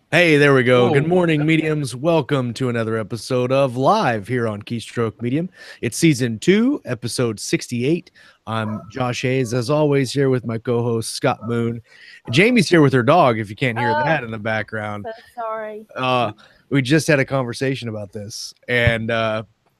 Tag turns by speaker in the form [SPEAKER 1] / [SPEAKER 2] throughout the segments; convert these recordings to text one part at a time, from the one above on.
[SPEAKER 1] Hey, there we go. Good
[SPEAKER 2] Whoa.
[SPEAKER 1] morning, mediums. Welcome to another episode of Live here on Keystroke Medium. It's season 2, episode 68. I'm Josh Hayes, as always, here with my co-host Scott Moon. Jamie's here with her dog, if you can't hear
[SPEAKER 3] Oh,
[SPEAKER 1] that in the background.
[SPEAKER 3] so sorry.
[SPEAKER 1] We just had a conversation about this,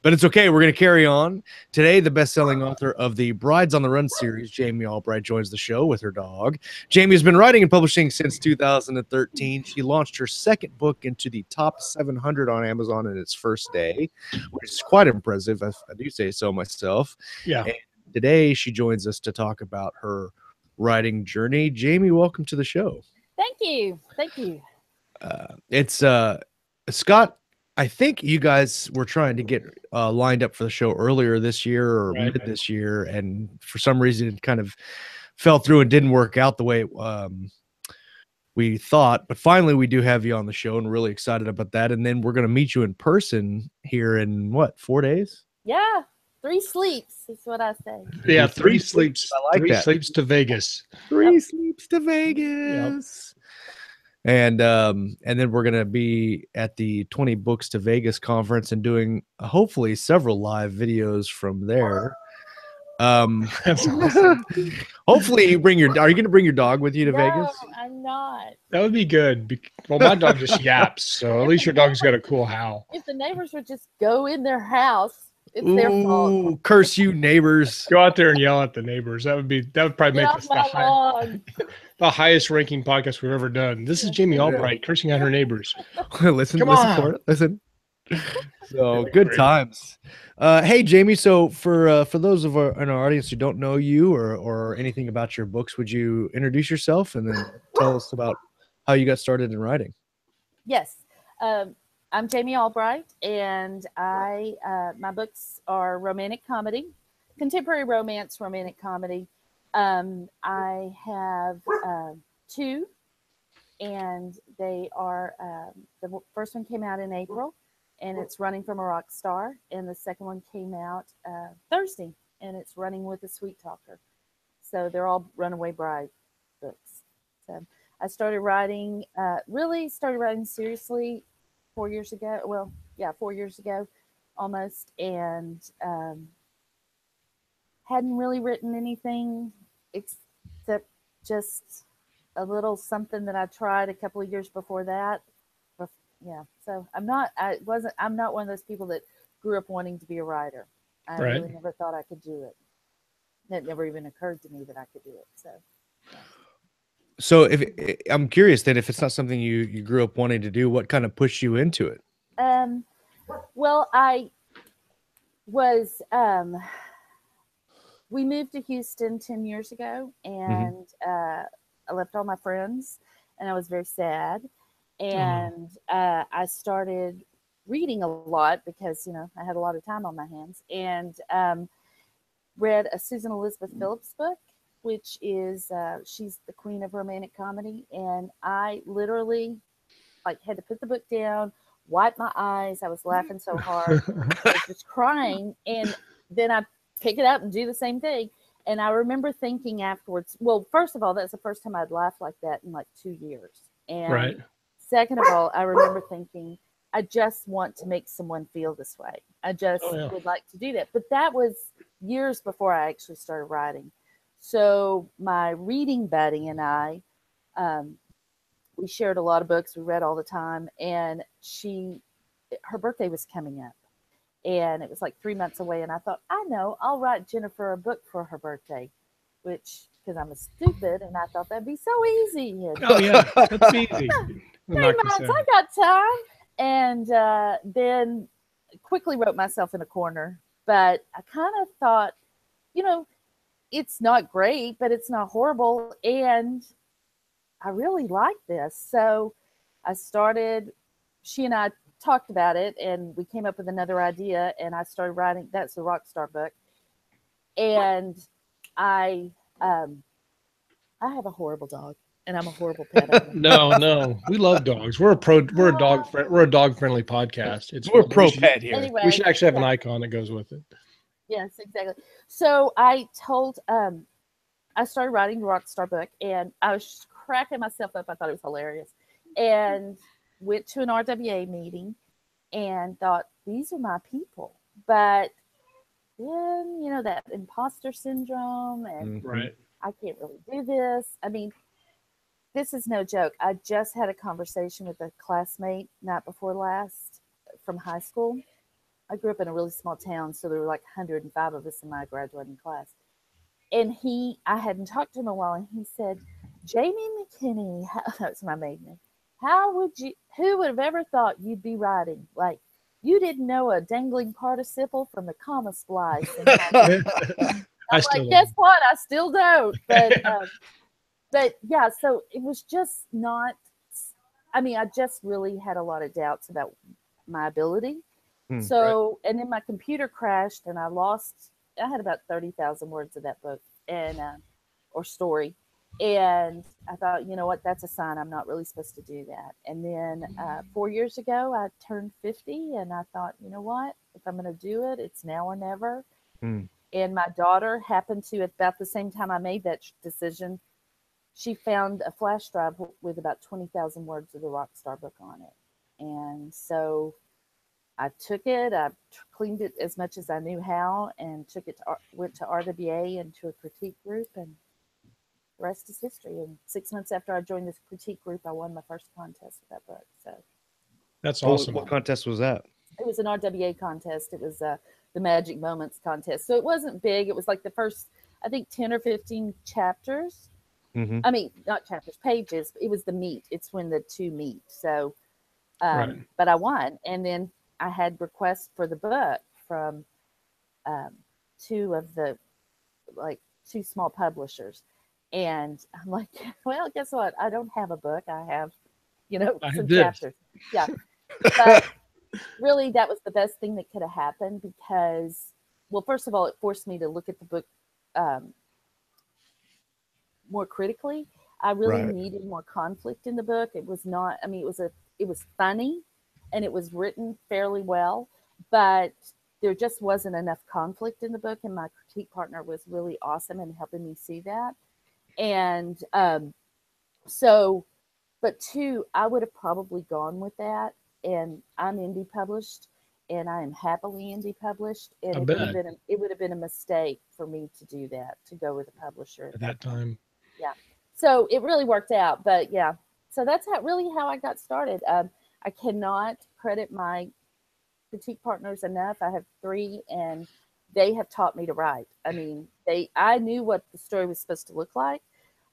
[SPEAKER 1] but it's okay. We're going to carry on. Today, the best-selling author of the Brides on the Run series, Jami Albright, joins the show with her dog. Jamie has been writing and publishing since 2013. She launched her second book into the top 700 on Amazon in its first day, which is quite impressive, if I do say so myself.
[SPEAKER 2] Yeah.
[SPEAKER 1] And today, she joins us to talk about her writing journey. Jamie, welcome to the show.
[SPEAKER 3] Thank you. Thank you.
[SPEAKER 1] It's Scott, I think you guys were trying to get lined up for the show earlier this year or
[SPEAKER 2] Right.
[SPEAKER 1] mid this year, and for some reason it kind of fell through and didn't work out the way we thought. But finally, we do have you on the show, and we're really excited about that. And then we're going to meet you in person here in what, 4 days?
[SPEAKER 3] Yeah, 3 sleeps is what I say.
[SPEAKER 2] Yeah,
[SPEAKER 1] Three
[SPEAKER 2] three sleeps.
[SPEAKER 1] I like
[SPEAKER 2] Three
[SPEAKER 1] that.
[SPEAKER 2] sleeps to Vegas.
[SPEAKER 1] Three sleeps to Vegas. And then we're gonna be at the 20 Books to Vegas conference and doing hopefully several live videos from there.
[SPEAKER 2] That's awesome.
[SPEAKER 1] Hopefully you bring your. Are you gonna bring your dog with you to
[SPEAKER 3] No,
[SPEAKER 1] Vegas?
[SPEAKER 3] I'm not.
[SPEAKER 2] That would be good. Well, my dog just yaps, so at least your dog's got a cool howl.
[SPEAKER 3] If the neighbors would just go in their house, it's their fault.
[SPEAKER 1] Ooh, curse you, neighbors!
[SPEAKER 2] Go out there and yell at the neighbors. That would probably
[SPEAKER 3] Get
[SPEAKER 2] make
[SPEAKER 3] off
[SPEAKER 2] this
[SPEAKER 3] my lawn.
[SPEAKER 2] the highest ranking podcast we've ever done. This is Jami Albright cursing at her neighbors.
[SPEAKER 1] listen,
[SPEAKER 2] Come
[SPEAKER 1] listen
[SPEAKER 2] on.
[SPEAKER 1] for it. Listen. So good times. Hey Jamie, so for those of our in our audience who don't know you or anything about your books, would you introduce yourself and then tell us about how you got started in writing?
[SPEAKER 3] Yes. I'm Jami Albright, and my books are romantic comedy, contemporary romance, romantic comedy. I have 2, and they are the first one came out in April, and it's Running from a Rock Star, and the second one came out Thursday, and it's Running with a Sweet Talker. So they're all Runaway Bride books. So I really started writing seriously 4 years ago. Well, yeah, 4 years ago almost, and hadn't really written anything except just a little something that I tried a couple of years before that. Yeah, so I'm not one of those people that grew up wanting to be a writer. I
[SPEAKER 2] Right.
[SPEAKER 3] really never thought I could do it. It never even occurred to me that I could do it. So yeah.
[SPEAKER 1] So if I'm curious then, if it's not something you grew up wanting to do, what kind of pushed you into it?
[SPEAKER 3] Well, I was we moved to Houston 10 years ago, and I left all my friends, and I was very sad. And I started reading a lot because, I had a lot of time on my hands, and read a Susan Elizabeth Phillips book, which is she's the queen of romantic comedy. And I literally had to put the book down, wipe my eyes. I was laughing so hard. I was just crying. And then I pick it up and do the same thing. And I remember thinking afterwards, well, first of all, that's the first time I'd laughed like that in 2 years. And
[SPEAKER 2] Right.
[SPEAKER 3] second of all, I remember thinking, I just want to make someone feel this way. I just would like to do that. But that was years before I actually started writing. So my reading buddy and I, we shared a lot of books. We read all the time. And her birthday was coming up. And it was 3 months away. And I thought, I know, I'll write Jennifer a book for her birthday, because I'm a stupid. And I thought that'd be so easy. And,
[SPEAKER 2] Oh yeah, that's easy.
[SPEAKER 3] 3 months, I got time. And then quickly wrote myself in a corner. But I kind of thought, it's not great, but it's not horrible. And I really like this. So I started, she and I talked about it, and we came up with another idea, and I started writing. That's the Rockstar book. And I have a horrible dog, and I'm a horrible pet owner.
[SPEAKER 2] No, we love dogs. We're a dog friendly podcast.
[SPEAKER 1] We're pro pet here.
[SPEAKER 3] Anyway,
[SPEAKER 2] We should actually have an icon that goes with it.
[SPEAKER 3] Yes, exactly. So I started writing the Rockstar book, and I was just cracking myself up. I thought it was hilarious. And went to an RWA meeting and thought, these are my people. But then, you know, that imposter syndrome and I can't really do this. I mean, this is no joke. I just had a conversation with a classmate night before last from high school. I grew up in a really small town, so there were like 105 of us in my graduating class. And I hadn't talked to him in a while, and he said, Jamie McKinney, that's my maiden name. Who would have ever thought you'd be writing? Like, you didn't know a dangling participle from the comma splice. And I'm like, guess what? I still don't. But yeah, so it was just not, I mean, I just really had a lot of doubts about my ability. So, and then my computer crashed and I had about 30,000 words of that book and, or story. And I thought, you know what, that's a sign I'm not really supposed to do that. And then 4 years ago, I turned 50 and I thought, you know what, if I'm going to do it, it's now or never. And my daughter happened to, at about the same time I made that decision, she found a flash drive with about 20,000 words of the Rockstar book on it. And so I took it, I cleaned it as much as I knew how, and went to RWA and to a critique group, and the rest is history. And 6 months after I joined this critique group, I won my first contest with that book. So
[SPEAKER 2] that's awesome.
[SPEAKER 1] What contest was that?
[SPEAKER 3] It was an RWA contest. It was the Magic Moments contest. So it wasn't big. It was like the first, I think, 10 or 15 chapters. I mean, not chapters, pages. It was the meet. It's when the two meet. So, but I won. And then I had requests for the book from two small publishers. And I'm like, well, guess what? I don't have a book. I have, some chapters. Yeah. But really, that was the best thing that could have happened because, well, first of all, it forced me to look at the book more critically. I really needed more conflict in the book. It was not, I mean, it was funny and it was written fairly well, but there just wasn't enough conflict in the book. And my critique partner was really awesome in helping me see that. And but two, I would have probably gone with that. And I'm indie published and I am happily indie published. And it would have been a mistake for me to do that, to go with a publisher
[SPEAKER 2] at that time.
[SPEAKER 3] Yeah. So it really worked out, but yeah. So that's how I got started. I cannot credit my critique partners enough. I have 3 and they have taught me to write. I mean, I knew what the story was supposed to look like.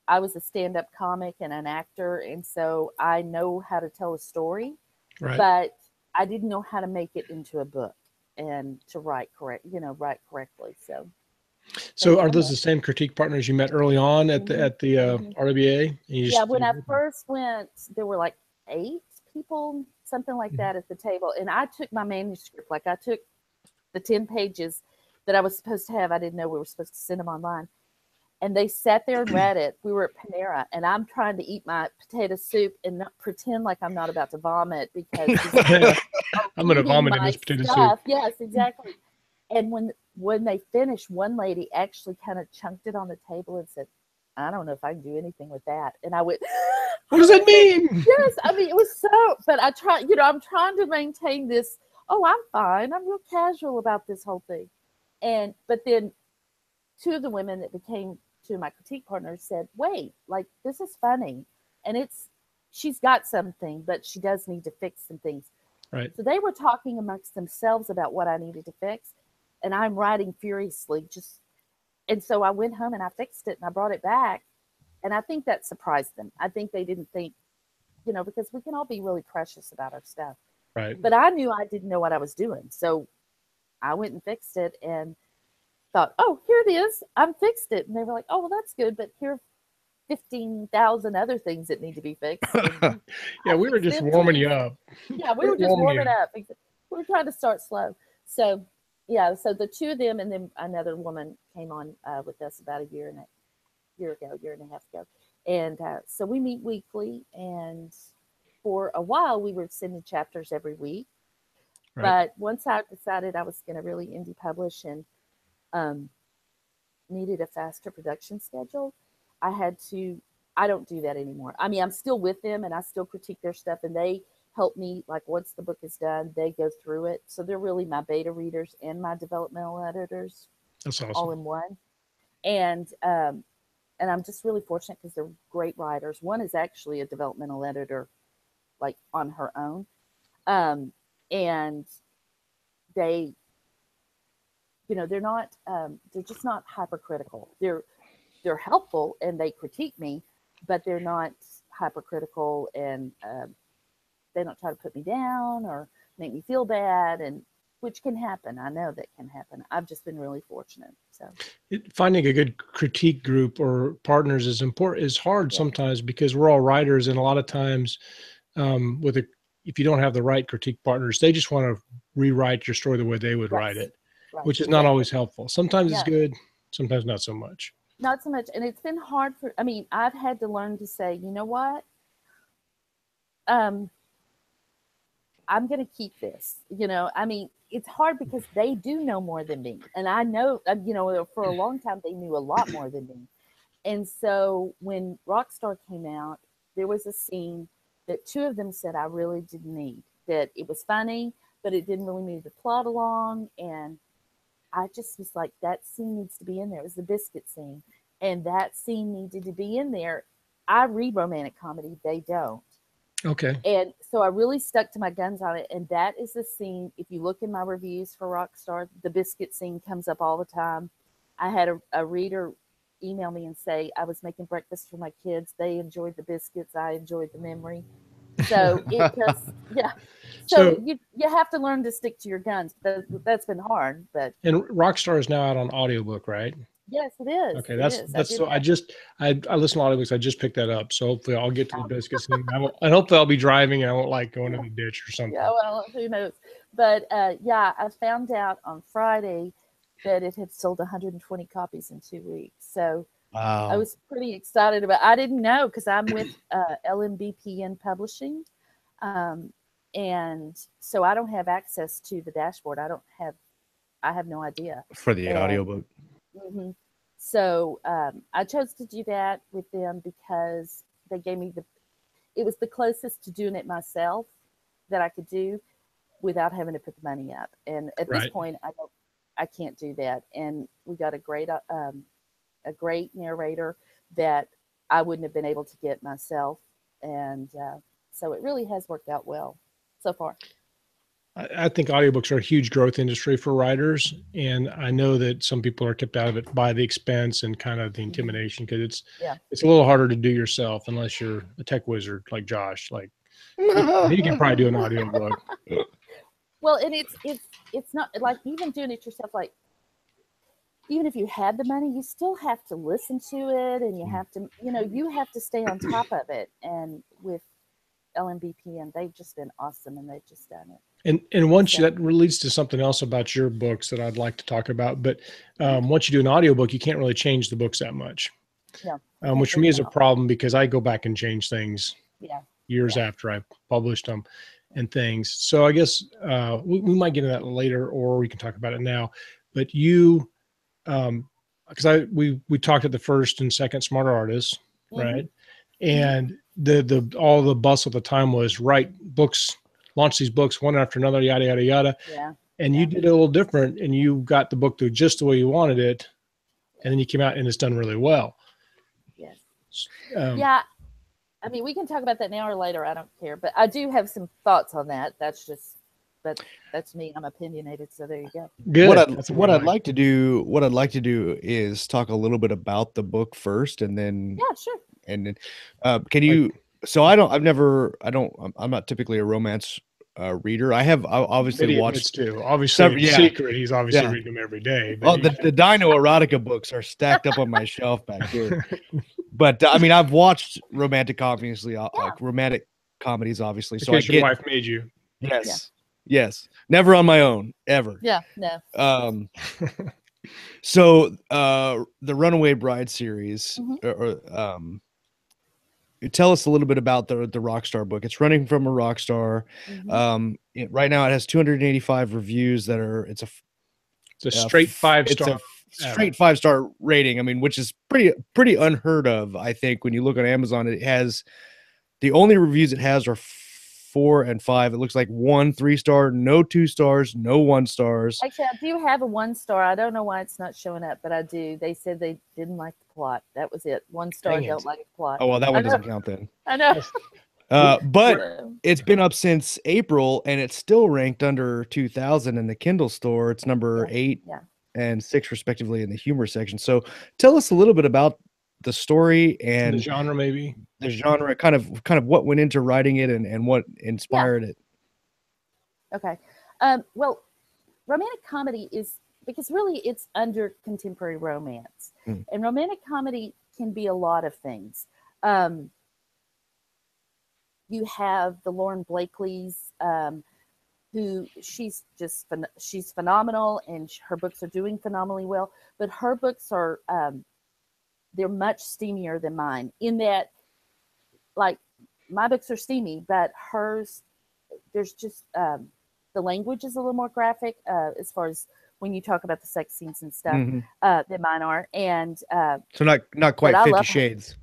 [SPEAKER 3] I was a stand-up comic and an actor, and so I know how to tell a story, but I didn't know how to make it into a book and to write correctly. So
[SPEAKER 2] are those the same critique partners you met early on at the RWA?
[SPEAKER 3] Yeah, when I first went, there were like 8 people, something like that at the table. And I took my manuscript, like I took the 10 pages that I was supposed to have. I didn't know we were supposed to send them online. And they sat there and read it. We were at Panera, and I'm trying to eat my potato soup and not pretend like I'm not about to vomit because
[SPEAKER 2] I'm going to vomit in this potato soup.
[SPEAKER 3] Yes, exactly. And when they finished, one lady actually kind of chunked it on the table and said, I don't know if I can do anything with that. And I went,
[SPEAKER 2] what does that mean?
[SPEAKER 3] Yes, I mean, it was so, but I'm trying to maintain this, oh, I'm fine. I'm real casual about this whole thing. But then 2 of the women that became 2 of my critique partners said, wait, like, this is funny. And she's got something, but she does need to fix some things.
[SPEAKER 2] Right.
[SPEAKER 3] So they were talking amongst themselves about what I needed to fix. And I'm writing furiously and so I went home and I fixed it and I brought it back. And I think that surprised them. I think they didn't think, because we can all be really precious about our stuff.
[SPEAKER 2] Right.
[SPEAKER 3] But I knew I didn't know what I was doing. So I went and fixed it and thought, oh, here it is. I fixed it. And they were like, oh, well, that's good. But here are 15,000 other things that need to be fixed.
[SPEAKER 2] Yeah, we were just warming you up.
[SPEAKER 3] Yeah, we were just warming up. We were trying to start slow. So, yeah, so the 2 of them and then another woman came on with us about a year and a half ago. And so we meet weekly. And for a while, we were sending chapters every week. Right. But once I decided I was going to really indie publish and needed a faster production schedule, I don't do that anymore. I mean, I'm still with them and I still critique their stuff. And they help me, like once the book is done, they go through it. So they're really my beta readers and my developmental editors.
[SPEAKER 2] That's awesome.
[SPEAKER 3] All in one. And I'm just really fortunate because they're great writers. One is actually a developmental editor, like on her own. And they, you know, they're just not hypercritical. They're helpful and they critique me, but they're not hypercritical, and they don't try to put me down or make me feel bad, and which can happen. I know that can happen. I've just been really fortunate. So
[SPEAKER 2] finding a good critique group or partners is hard sometimes, because we're all writers, and a lot of times if you don't have the right critique partners, they just want to rewrite your story the way they would write it, which is not always helpful. Sometimes it's good, sometimes not so much.
[SPEAKER 3] Not so much. And it's been hard I've had to learn to say, you know what? I'm going to keep this, it's hard because they do know more than me. And I know, for a long time, they knew a lot more than me. And so when Rockstar came out, there was a scene that two of them said I really didn't need, that it was funny, but it didn't really move the plot along. And I just was like, that scene needs to be in there. It was the biscuit scene. And that scene needed to be in there. I read romantic comedy. They don't.
[SPEAKER 2] Okay.
[SPEAKER 3] And so I really stuck to my guns on it. And that is the scene. If you look in my reviews for Rockstar, the biscuit scene comes up all the time. I had a reader email me and say, I was making breakfast for my kids. They enjoyed the biscuits. I enjoyed the memory. So it just, So you have to learn to stick to your guns. That's been hard. And
[SPEAKER 2] Rockstar is now out on audiobook, right?
[SPEAKER 3] Yes, it is.
[SPEAKER 2] Okay, that's so. I listen to audiobooks. I just picked that up, so hopefully I'll get to the biscuits, and hopefully I'll be driving and I won't like going in the ditch or something.
[SPEAKER 3] Yeah, well, who knows? But I found out on Friday that it had sold 120 copies in 2 weeks. So
[SPEAKER 1] wow.
[SPEAKER 3] I was pretty excited about. I didn't know because I'm with LMBPN Publishing, and so I don't have access to the dashboard. I have no idea
[SPEAKER 1] for the audiobook.
[SPEAKER 3] Mm-hmm. So I chose to do that with them because they gave me it was the closest to doing it myself that I could do without having to put the money up. And at this point, I can't do that. And we got a great narrator that I wouldn't have been able to get myself. And so it really has worked out well so far.
[SPEAKER 2] I think audiobooks are a huge growth industry for writers. And I know that some people are kept out of it by the expense and kind of the intimidation, because it's a little harder to do yourself unless you're a tech wizard like Josh. Like you can probably do an audiobook.
[SPEAKER 3] Well, and it's not like even doing it yourself, like even if you had the money, you still have to listen to it, and you have to, you have to stay on top of it. And with LMBPN, they've just been awesome, and they've just done it.
[SPEAKER 2] And once that leads to something else about your books that I'd like to talk about. But once you do an audiobook, you can't really change the books that much.
[SPEAKER 3] No,
[SPEAKER 2] which for me is a problem, because I go back and change things years after I published them and things. So I guess we might get into that later, or we can talk about it now. But you, because we talked at the first and second Smarter Artists, right? And all the bustle at the time was write books, launch these books one after another, yada yada yada. And you did it a little different, and you got the book to just the way you wanted it, and then you came out and it's done really well. I mean, we can talk about that now or later. I don't care, but I do have some thoughts on that. That's me. I'm opinionated, so there you go. Good.
[SPEAKER 1] What I'd like to do is talk a little bit about the book first, and then
[SPEAKER 3] sure.
[SPEAKER 1] And then can you? So I'm not typically a romance reader. I've obviously watched
[SPEAKER 2] too. Obviously, Secret. He's obviously reading them every day.
[SPEAKER 1] Well, the Dino Erotica books are stacked up on my shelf back here. But I mean, I've watched romantic comedies, obviously. So
[SPEAKER 2] your wife made you.
[SPEAKER 1] Yes. Never on my own, ever.
[SPEAKER 3] Yeah, no.
[SPEAKER 1] So the Runaway Bride series, tell us a little bit about the Rockstar book. It's running from a Rockstar. Right now it has 285 reviews it's a
[SPEAKER 2] straight 5-star.
[SPEAKER 1] It's a straight 5-star rating. I mean, which is pretty unheard of. I think when you look on Amazon, it has the only reviews it has are 4, and 5. It looks like 1 3-star, no 2 stars, no 1 stars.
[SPEAKER 3] Actually, I do have a 1 star. I don't know why it's not showing up, but I do. They said they didn't like the plot. That was it. 1 star, don't like the plot.
[SPEAKER 1] Oh, well, that one doesn't count then.
[SPEAKER 3] I know.
[SPEAKER 1] But it's been up since April, and it's still ranked under 2,000 in the Kindle store. It's number 8 and 6, respectively, in the humor section. So tell us a little bit about the story and
[SPEAKER 2] the genre, maybe
[SPEAKER 1] the genre, kind of what went into writing it and what inspired it.
[SPEAKER 3] Okay. Well, romantic comedy is, because really it's under contemporary romance, and romantic comedy can be a lot of things. You have the Lauren Blakeleys, who she's phenomenal, and her books are doing phenomenally well. But her books are they're much steamier than mine, in that, like, my books are steamy, but hers, there's just the language is a little more graphic as far as when you talk about the sex scenes and stuff than mine are, and
[SPEAKER 1] so not quite 50 Shades.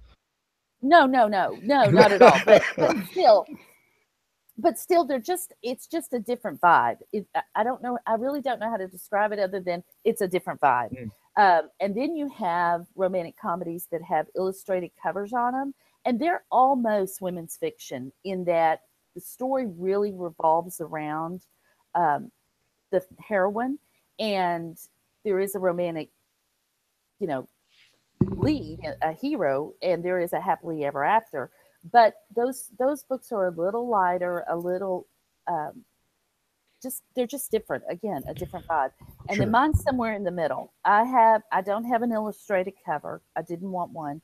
[SPEAKER 3] No, not at all. But still, it's just a different vibe. I really don't know how to describe it other than it's a different vibe. And then you have romantic comedies that have illustrated covers on them, and they're almost women's fiction, in that the story really revolves around the heroine, and there is a romantic, lead, a hero, and there is a happily ever after. But those books are a little lighter, a little they're just different. Again, a different vibe. And then mine's somewhere in the middle. I don't have an illustrated cover. I didn't want one,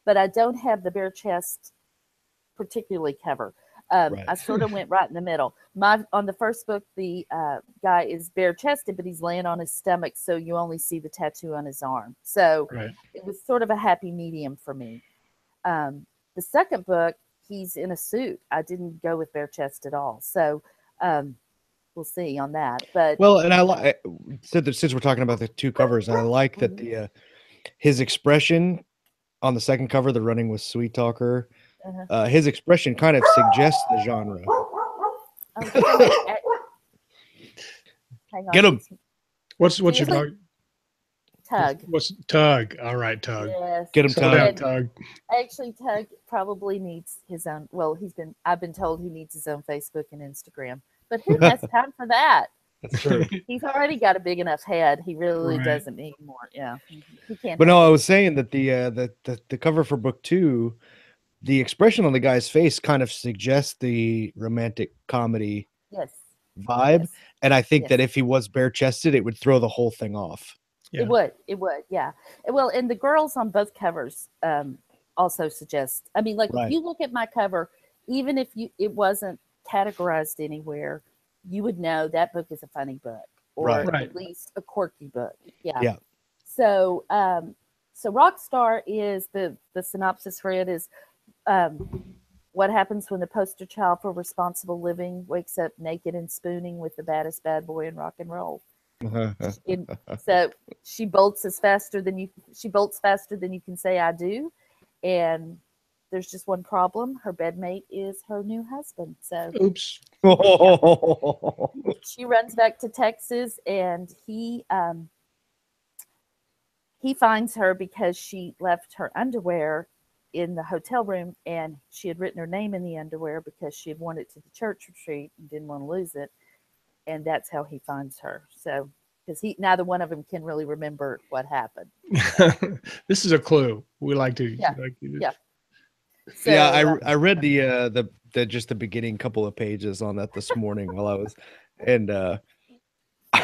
[SPEAKER 3] but I don't have the bare chest particularly cover. I sort of went right in the middle. On the first book, the guy is bare chested, but he's laying on his stomach, so you only see the tattoo on his arm. So it was sort of a happy medium for me. The second book, he's in a suit. I didn't go with bare chest at all. So we'll see on that. But
[SPEAKER 1] and I like, since we're talking about the two covers, I like that the his expression on the second cover, the Running with Sweet Talker, his expression kind of suggests the genre.
[SPEAKER 3] Hang on.
[SPEAKER 1] Get him.
[SPEAKER 2] What's your dog?
[SPEAKER 3] Tug.
[SPEAKER 2] What's Tug? All right, Tug.
[SPEAKER 3] Yes.
[SPEAKER 1] Get him,
[SPEAKER 2] Tug.
[SPEAKER 3] Actually, Tug probably needs his own. Well, I've been told he needs his own Facebook and Instagram, but who has time for that?
[SPEAKER 1] That's true.
[SPEAKER 3] He's already got a big enough head. He really doesn't need more. Yeah, he can't.
[SPEAKER 1] But no, I was saying that the cover for book 2, the expression on the guy's face kind of suggests the romantic comedy vibe, and I think that if he was bare chested, it would throw the whole thing off.
[SPEAKER 3] Yeah. It would, yeah. Well, and the girls on both covers also suggest. I mean, like if you look at my cover, even if it wasn't categorized anywhere, you would know that book is a funny book, or at least a quirky book. Yeah. So, so Rockstar is the synopsis for it is what happens when the poster child for responsible living wakes up naked and spooning with the baddest bad boy in rock and roll. So she bolts faster than you can say I do, and there's just one problem: her bedmate is her new husband. So
[SPEAKER 2] oops.
[SPEAKER 3] She runs back to Texas, and he finds her because she left her underwear in the hotel room, and she had written her name in the underwear because she had worn it to the church retreat and didn't want to lose it. And that's how he finds her. So, because neither one of them can really remember what happened.
[SPEAKER 2] This is a clue. We like to.
[SPEAKER 3] So,
[SPEAKER 1] I read the just the beginning couple of pages on that this morning while I was, and I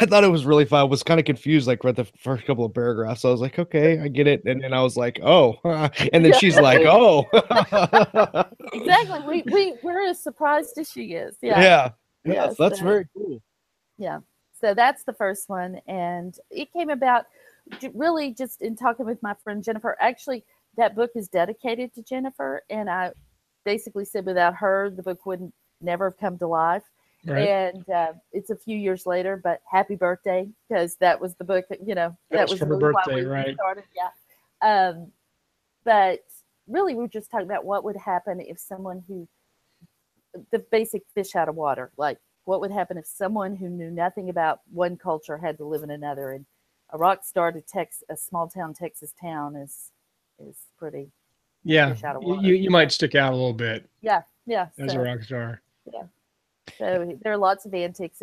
[SPEAKER 1] thought it was really fun. I was kind of confused, like read the first couple of paragraphs. So I was like, okay, I get it. And then I was like, oh, and then she's like, oh,
[SPEAKER 3] exactly. We're as surprised as she is.
[SPEAKER 1] Yes, that's very cool.
[SPEAKER 3] Yeah. So that's the first one. And it came about really just in talking with my friend Jennifer. Actually, that book is dedicated to Jennifer. And I basically said without her, the book would never have come to life. Right. And it's a few years later, but happy birthday, because that was the book, that was
[SPEAKER 2] for
[SPEAKER 3] really
[SPEAKER 2] her birthday,
[SPEAKER 3] why we started. Yeah. But really, we were just talking about what would happen if someone who the basic fish out of water. Like, what would happen if someone who knew nothing about one culture had to live in another? And a rock star to a small town Texas town is pretty fish out of water.
[SPEAKER 2] You might stick out a little bit.
[SPEAKER 3] Yeah.
[SPEAKER 2] As a rock star.
[SPEAKER 3] Yeah. So there are lots of antics.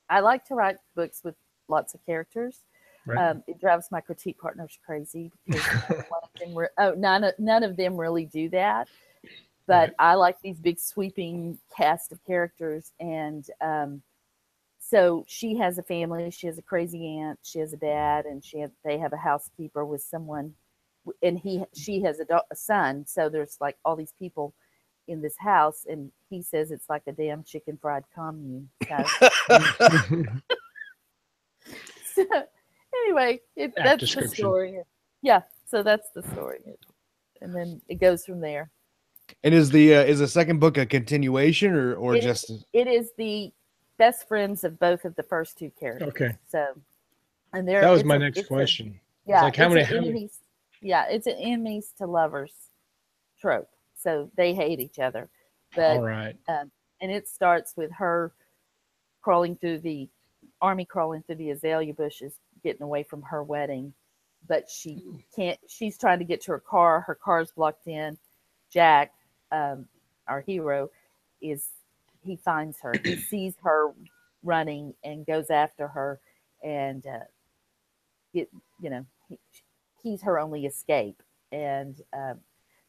[SPEAKER 3] I like to write books with lots of characters.
[SPEAKER 2] Right.
[SPEAKER 3] It drives my critique partners crazy because none of them really do that. But I like these big sweeping cast of characters. And so she has a family. She has a crazy aunt. She has a dad, and they have a housekeeper with someone, and she has a son. So there's like all these people in this house, and he says it's like a damn chicken fried commune. So anyway, that's the story. Yeah, so that's the story, and then it goes from there.
[SPEAKER 1] And is the second book a continuation or
[SPEAKER 3] it is the best friends of both of the first two characters.
[SPEAKER 2] Okay.
[SPEAKER 3] So, and
[SPEAKER 2] that was my next question.
[SPEAKER 3] Yeah,
[SPEAKER 2] like how many?
[SPEAKER 3] Yeah, it's an enemies to lovers trope. So they hate each other. But,
[SPEAKER 2] all right.
[SPEAKER 3] And it starts with her crawling through the azalea bushes, getting away from her wedding. But she can't. She's trying to get to her car. Her car's blocked in. Jack, our hero, he finds her. He sees her running and goes after her, and he's her only escape. And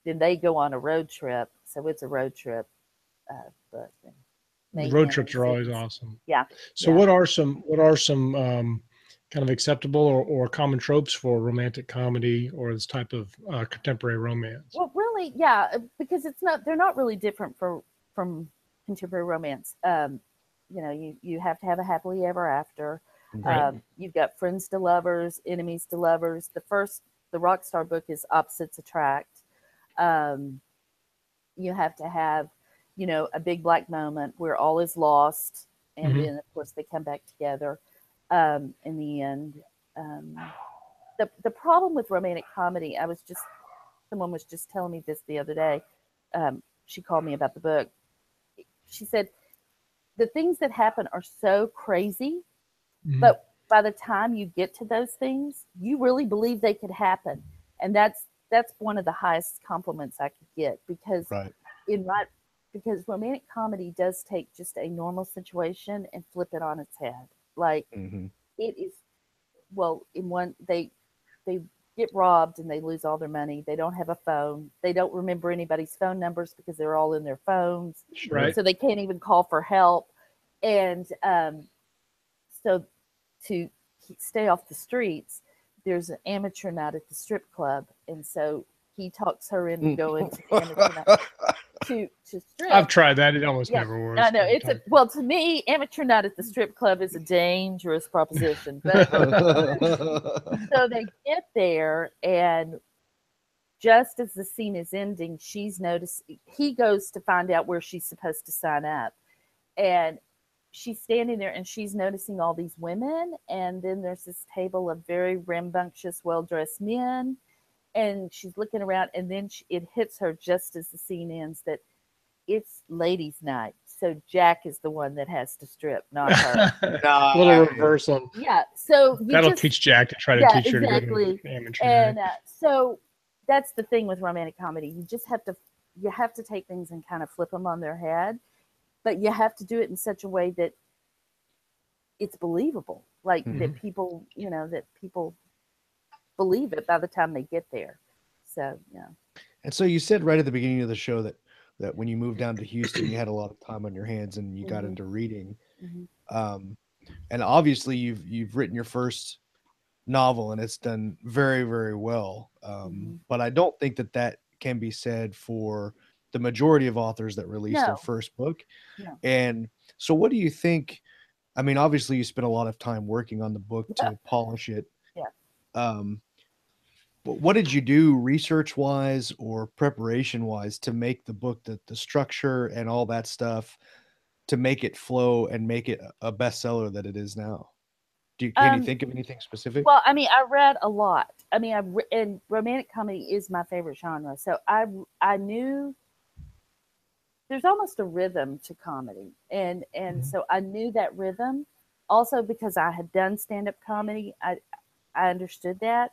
[SPEAKER 3] then they go on a road trip. So it's a road trip. But
[SPEAKER 2] road trips are always awesome.
[SPEAKER 3] Yeah.
[SPEAKER 2] So what are some kind of acceptable or common tropes for romantic comedy or this type of contemporary romance?
[SPEAKER 3] Well, really, yeah, because they're not really different from contemporary romance. You have to have a happily ever after.
[SPEAKER 2] Right.
[SPEAKER 3] You've got friends to lovers, enemies to lovers. The Rockstar book is opposites attract. You have to have, a big black moment where all is lost, and then of course they come back together. In the end, the problem with romantic comedy, someone was just telling me this the other day. She called me about the book. She said the things that happen are so crazy, but by the time you get to those things, you really believe they could happen, and that's one of the highest compliments I could get, because because romantic comedy does take just a normal situation and flip it on its head. Like it is, in one, they get robbed and they lose all their money. They don't have a phone. They don't remember anybody's phone numbers because they're all in their phones.
[SPEAKER 2] Right.
[SPEAKER 3] So they can't even call for help. And so to stay off the streets, there's an amateur night at the strip club. And so he talks her into going to the amateur night. To strip.
[SPEAKER 2] I've tried that. It almost never works.
[SPEAKER 3] I know. To me, amateur night at the strip club is a dangerous proposition. But so they get there, and just as the scene is ending, he goes to find out where she's supposed to sign up. And she's standing there and she's noticing all these women. And then there's this table of very rambunctious, well-dressed men. And she's looking around, and then it hits her just as the scene ends that it's ladies' night. So Jack is the one that has to strip, not her.
[SPEAKER 2] A little reversal.
[SPEAKER 3] Yeah. So
[SPEAKER 2] that'll teach Jack to try to teach her to go to amateur.
[SPEAKER 3] And so that's the thing with romantic comedy. You just have to take things and kind of flip them on their head, but you have to do it in such a way that it's believable. Like that people believe it by the time they get there. So yeah.
[SPEAKER 1] And so you said right at the beginning of the show that when you moved down to Houston, you had a lot of time on your hands and you got into reading. And obviously you've written your first novel and it's done very, very well. But I don't think that can be said for the majority of authors that released their first book.
[SPEAKER 3] No.
[SPEAKER 1] And so what do you think? I mean, obviously you spent a lot of time working on the book to polish it.
[SPEAKER 3] Yeah.
[SPEAKER 1] But what did you do research-wise or preparation-wise to make the book, the structure and all that stuff, to make it flow and make it a bestseller that it is now? Can you think of anything specific?
[SPEAKER 3] Well, I mean, I read a lot. I mean, and romantic comedy is my favorite genre. So I knew there's almost a rhythm to comedy. And so I knew that rhythm also because I had done stand-up comedy. I understood that.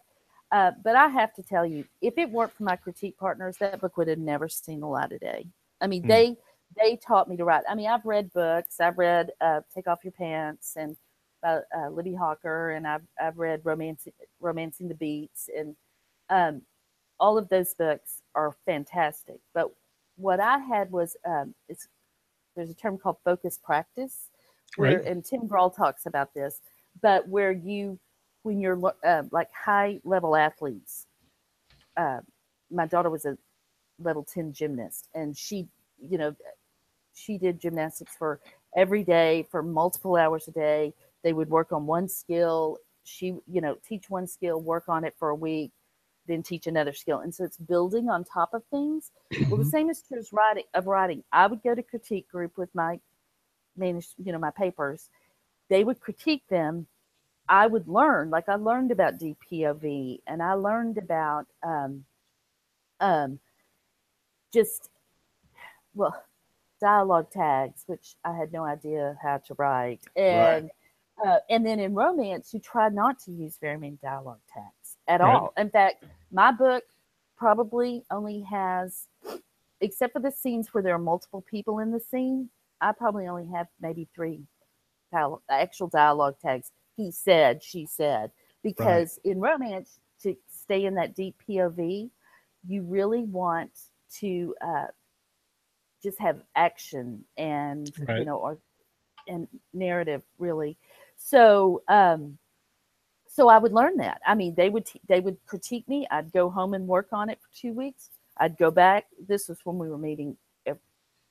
[SPEAKER 3] But I have to tell you, if it weren't for my critique partners, that book would have never seen the light of day. I mean, they taught me to write. I mean, I've read books. I've read Take Off Your Pants and Libby Hawker, and I've read Romancing the Beats, and all of those books are fantastic. But what I had was there's a term called focus practice, where and Tim Grohl talks about this, but where when you're like high level athletes, my daughter was a level 10 gymnast, and she did gymnastics for every day for multiple hours a day. They would work on one skill. She, teach one skill, work on it for a week, then teach another skill. And so it's building on top of things. Well, the same is true as writing. I would go to critique group with my my papers. They would critique them. I would learn, like I learned about DPOV, and I learned about dialogue tags, which I had no idea how to write. And then in romance, you try not to use very many dialogue tags at all. In fact, my book probably only has, except for the scenes where there are multiple people in the scene, I probably only have maybe 3 actual dialogue tags. He said, she said, because in romance, to stay in that deep POV, you really want to just have action and and narrative, really. So so I would learn that. I mean, they would critique me. I'd go home and work on it for 2 weeks. I'd go back. This was when we were meeting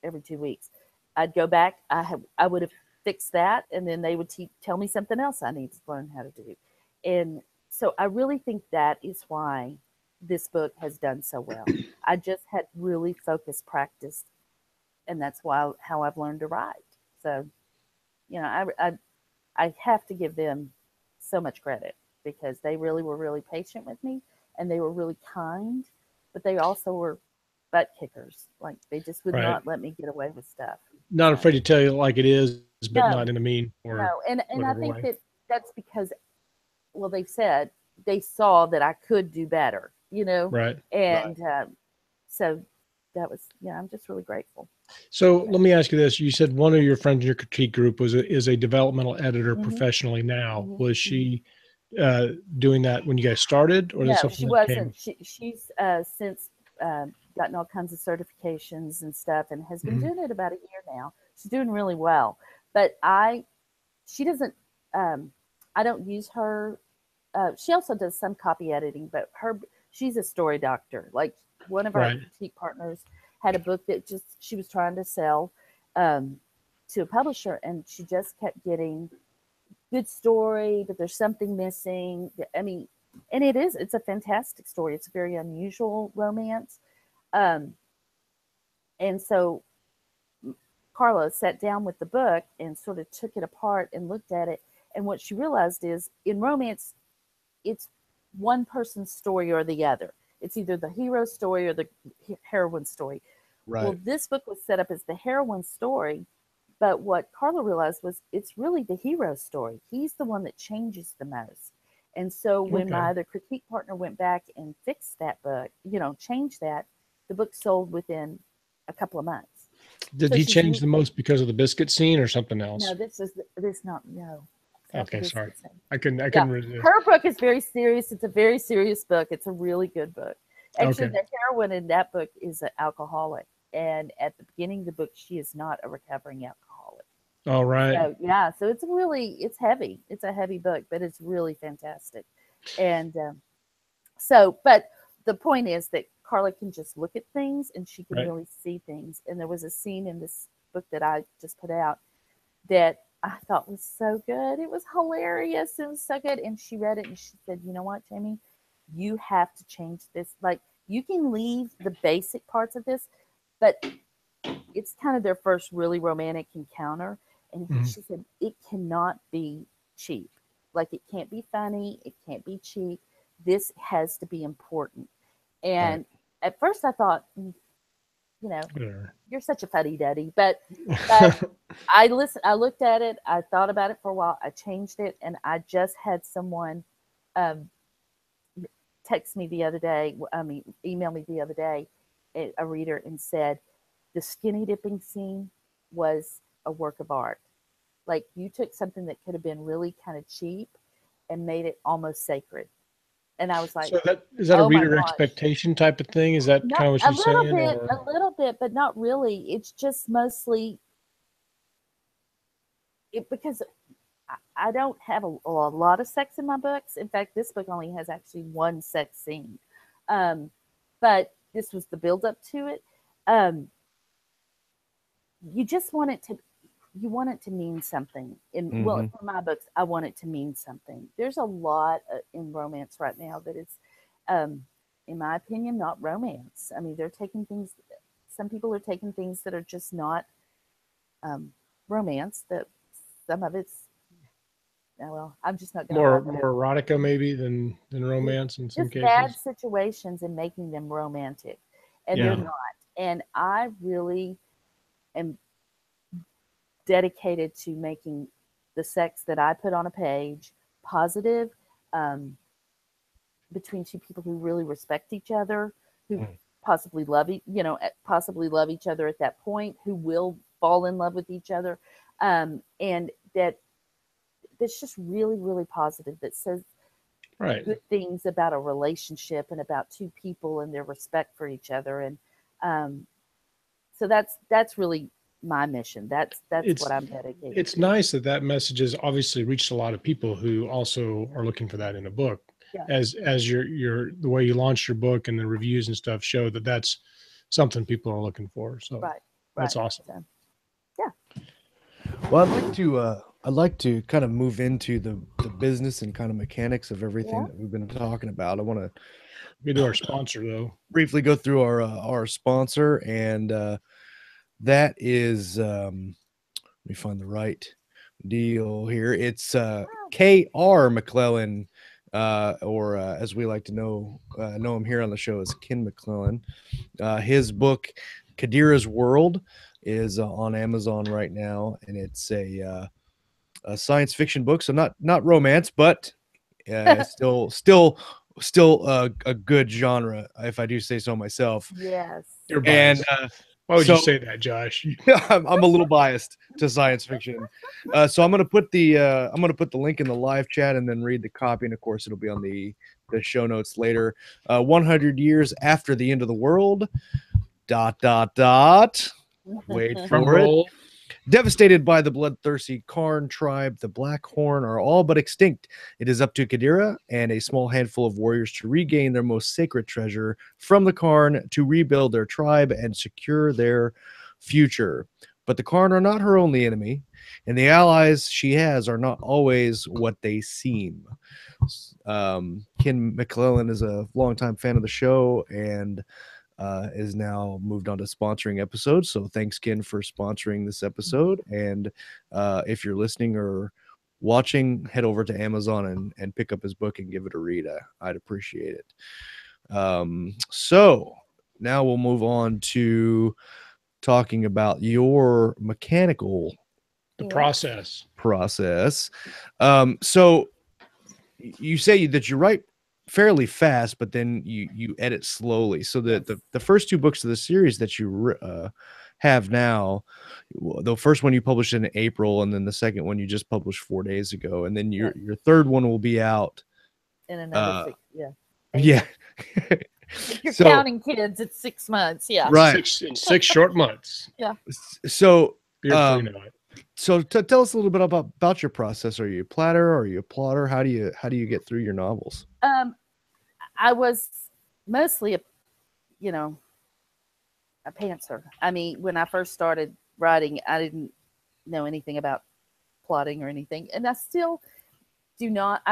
[SPEAKER 3] every 2 weeks. I'd go back. I would have fixed that, and then they would tell me something else I need to learn how to do. And so I really think that is why this book has done so well. I just had really focused practice, and that's how I've learned to write. So, I have to give them so much credit because they really were really patient with me, and they were really kind, but they also were butt kickers. Like they just would not let me get away with stuff.
[SPEAKER 2] Not afraid to tell you like it is, but not in a mean or
[SPEAKER 3] no. And I think that's because, well, they saw that I could do better,
[SPEAKER 2] Right.
[SPEAKER 3] And so that was, I'm just really grateful.
[SPEAKER 2] So let me ask you this. You said one of your friends in your critique group is a developmental editor professionally now. Was she doing that when you guys started? Or
[SPEAKER 3] no, she wasn't. She's since gotten all kinds of certifications and stuff and has been doing it about a year now. She's doing really well. But she doesn't, I don't use her. She also does some copy editing, but she's a story doctor. Like one of our critique partners had a book that she was trying to sell to a publisher, and she just kept getting good story, but there's something missing. I mean, and it's a fantastic story. It's a very unusual romance. And so Carla sat down with the book and sort of took it apart and looked at it. And what she realized is in romance, it's one person's story or the other. It's either the hero story or the heroine story. Right. Well, this book was set up as the heroine's story, but what Carla realized was it's really the hero's story. He's the one that changes the most. And so when my other critique partner went back and fixed that book, changed that, the book sold within a couple of months.
[SPEAKER 2] Did he change the most because of the biscuit scene or something else?
[SPEAKER 3] No.
[SPEAKER 2] Okay, sorry. I couldn't resist.
[SPEAKER 3] Her book is very serious. It's a very serious book. It's a really good book. Actually, the heroine in that book is an alcoholic. And at the beginning of the book, she is not a recovering alcoholic.
[SPEAKER 2] All right.
[SPEAKER 3] So it's heavy. It's a heavy book, but it's really fantastic. And but the point is that Carla can just look at things and she can really see things. And there was a scene in this book that I just put out that I thought was so good. It was hilarious. It was so good. And she read it and she said, you know what, Jami, you have to change this. Like you can leave the basic parts of this, but it's kind of their first really romantic encounter. And she said, it cannot be cheap. Like it can't be funny. It can't be cheap. This has to be important. And at first I thought, you're such a fuddy-duddy. But I looked at it, I thought about it for a while, I changed it, and I just had someone text me the other day, email me the other day, a reader, and said, the skinny dipping scene was a work of art. Like, you took something that could have been really kind of cheap and made it almost sacred. And I was like,
[SPEAKER 2] so is that a reader expectation type of thing? Is that kind of what she's saying?
[SPEAKER 3] A little bit, but not really. It's just mostly because I don't have a lot of sex in my books. In fact, this book only has actually one sex scene. But this was the build up to it. You just want it to mean something. Well, for my books, I want it to mean something. There's a lot in romance right now that is, in my opinion, not romance. I mean, they're taking things. Some people are taking things that are just not romance. That some of it's. Well, I'm just not
[SPEAKER 2] more erotica maybe than romance in some cases.
[SPEAKER 3] Bad situations and making them romantic, and they're not. And I really am dedicated to making the sex that I put on a page positive, between two people who really respect each other, who possibly love each other at that point, who will fall in love with each other, and that's just really, really positive, that says good things about a relationship and about two people and their respect for each other. And so that's really my mission. That's what I'm dedicated.
[SPEAKER 2] It's nice that message has obviously reached a lot of people who also are looking for that in a book. Yeah. As the way you launched your book and the reviews and stuff show that that's something people are looking for. So that's awesome. So,
[SPEAKER 3] yeah.
[SPEAKER 1] Well, I'd like to kind of move into the business and kind of mechanics of everything that we've been talking about. I want to
[SPEAKER 2] do our sponsor though.
[SPEAKER 1] Briefly go through our sponsor, and that is let me find the right deal here. It's K.R. McClellan, or as we like to know him here on the show as Ken McClellan. His book kDira's World is on Amazon right now, and it's a science fiction book, so not romance, but still a good genre, if I do say so myself.
[SPEAKER 3] Yes.
[SPEAKER 2] You're biased. And why would you say that, Josh?
[SPEAKER 1] I'm a little biased to science fiction. So I'm gonna put the link in the live chat and then read the copy, and of course it'll be on the show notes later. 100 years after the end of the world. ... Wait for it. Devastated by the bloodthirsty Karn tribe, the Blackhorn are all but extinct. It is up to kDira and a small handful of warriors to regain their most sacred treasure from the Karn, to rebuild their tribe and secure their future. But the Karn are not her only enemy, and the allies she has are not always what they seem. Ken McClellan is a longtime fan of the show and is now moved on to sponsoring episodes. So thanks, Ken, for sponsoring this episode. And if you're listening or watching, head over to Amazon and pick up his book and give it a read. I'd appreciate it. So now we'll move on to talking about your mechanical
[SPEAKER 2] process.
[SPEAKER 1] So you say that you write fairly fast, but then you edit slowly. So the first two books of the series that you have now, the first one you published in April, and then the second one you just published 4 days ago, and then your third one will be out
[SPEAKER 3] in another 6.
[SPEAKER 1] Yeah.
[SPEAKER 3] If you're counting kids, it's 6 months. Yeah.
[SPEAKER 1] Right.
[SPEAKER 2] 6 short months.
[SPEAKER 3] Yeah.
[SPEAKER 1] So so tell us a little bit about your process. Are you a platter? Are you a plotter? How do you get through your novels?
[SPEAKER 3] I was mostly a pantser. I mean, when I first started writing, I didn't know anything about plotting or anything, and I still do not.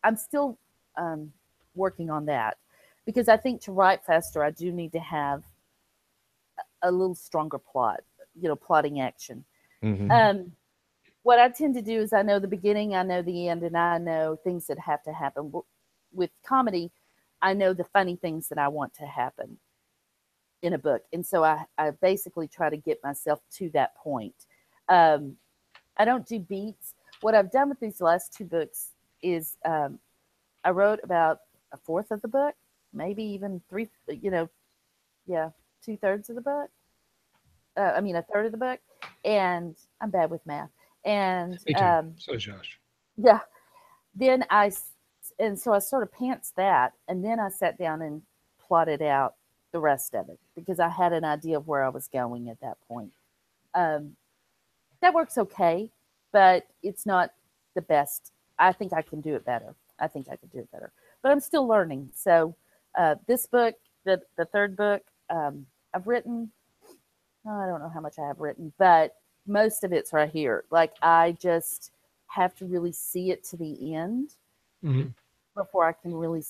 [SPEAKER 3] I'm still working on that, because I think to write faster, I do need to have a little stronger plot, plotting action.
[SPEAKER 1] Mm-hmm.
[SPEAKER 3] What I tend to do is I know the beginning, I know the end, and I know things that have to happen. With comedy, I know the funny things that I want to happen. in a book. And so I basically try to get myself to that point. I don't do beats. What I've done with these last 2 books is I wrote about a fourth of the book, maybe even 3, 2/3 of the book. A third of the book. And I'm bad with math. And
[SPEAKER 2] so Josh.
[SPEAKER 3] Yeah. Then so I sort of pantsed that, and then I sat down and plotted out the rest of it because I had an idea of where I was going at that point. That works okay, but it's not the best. I think I can do it better. But I'm still learning. So this book, the third book, I've written, I don't know how much I have written, but most of it's right here. Like, I just have to really see it to the end before I can really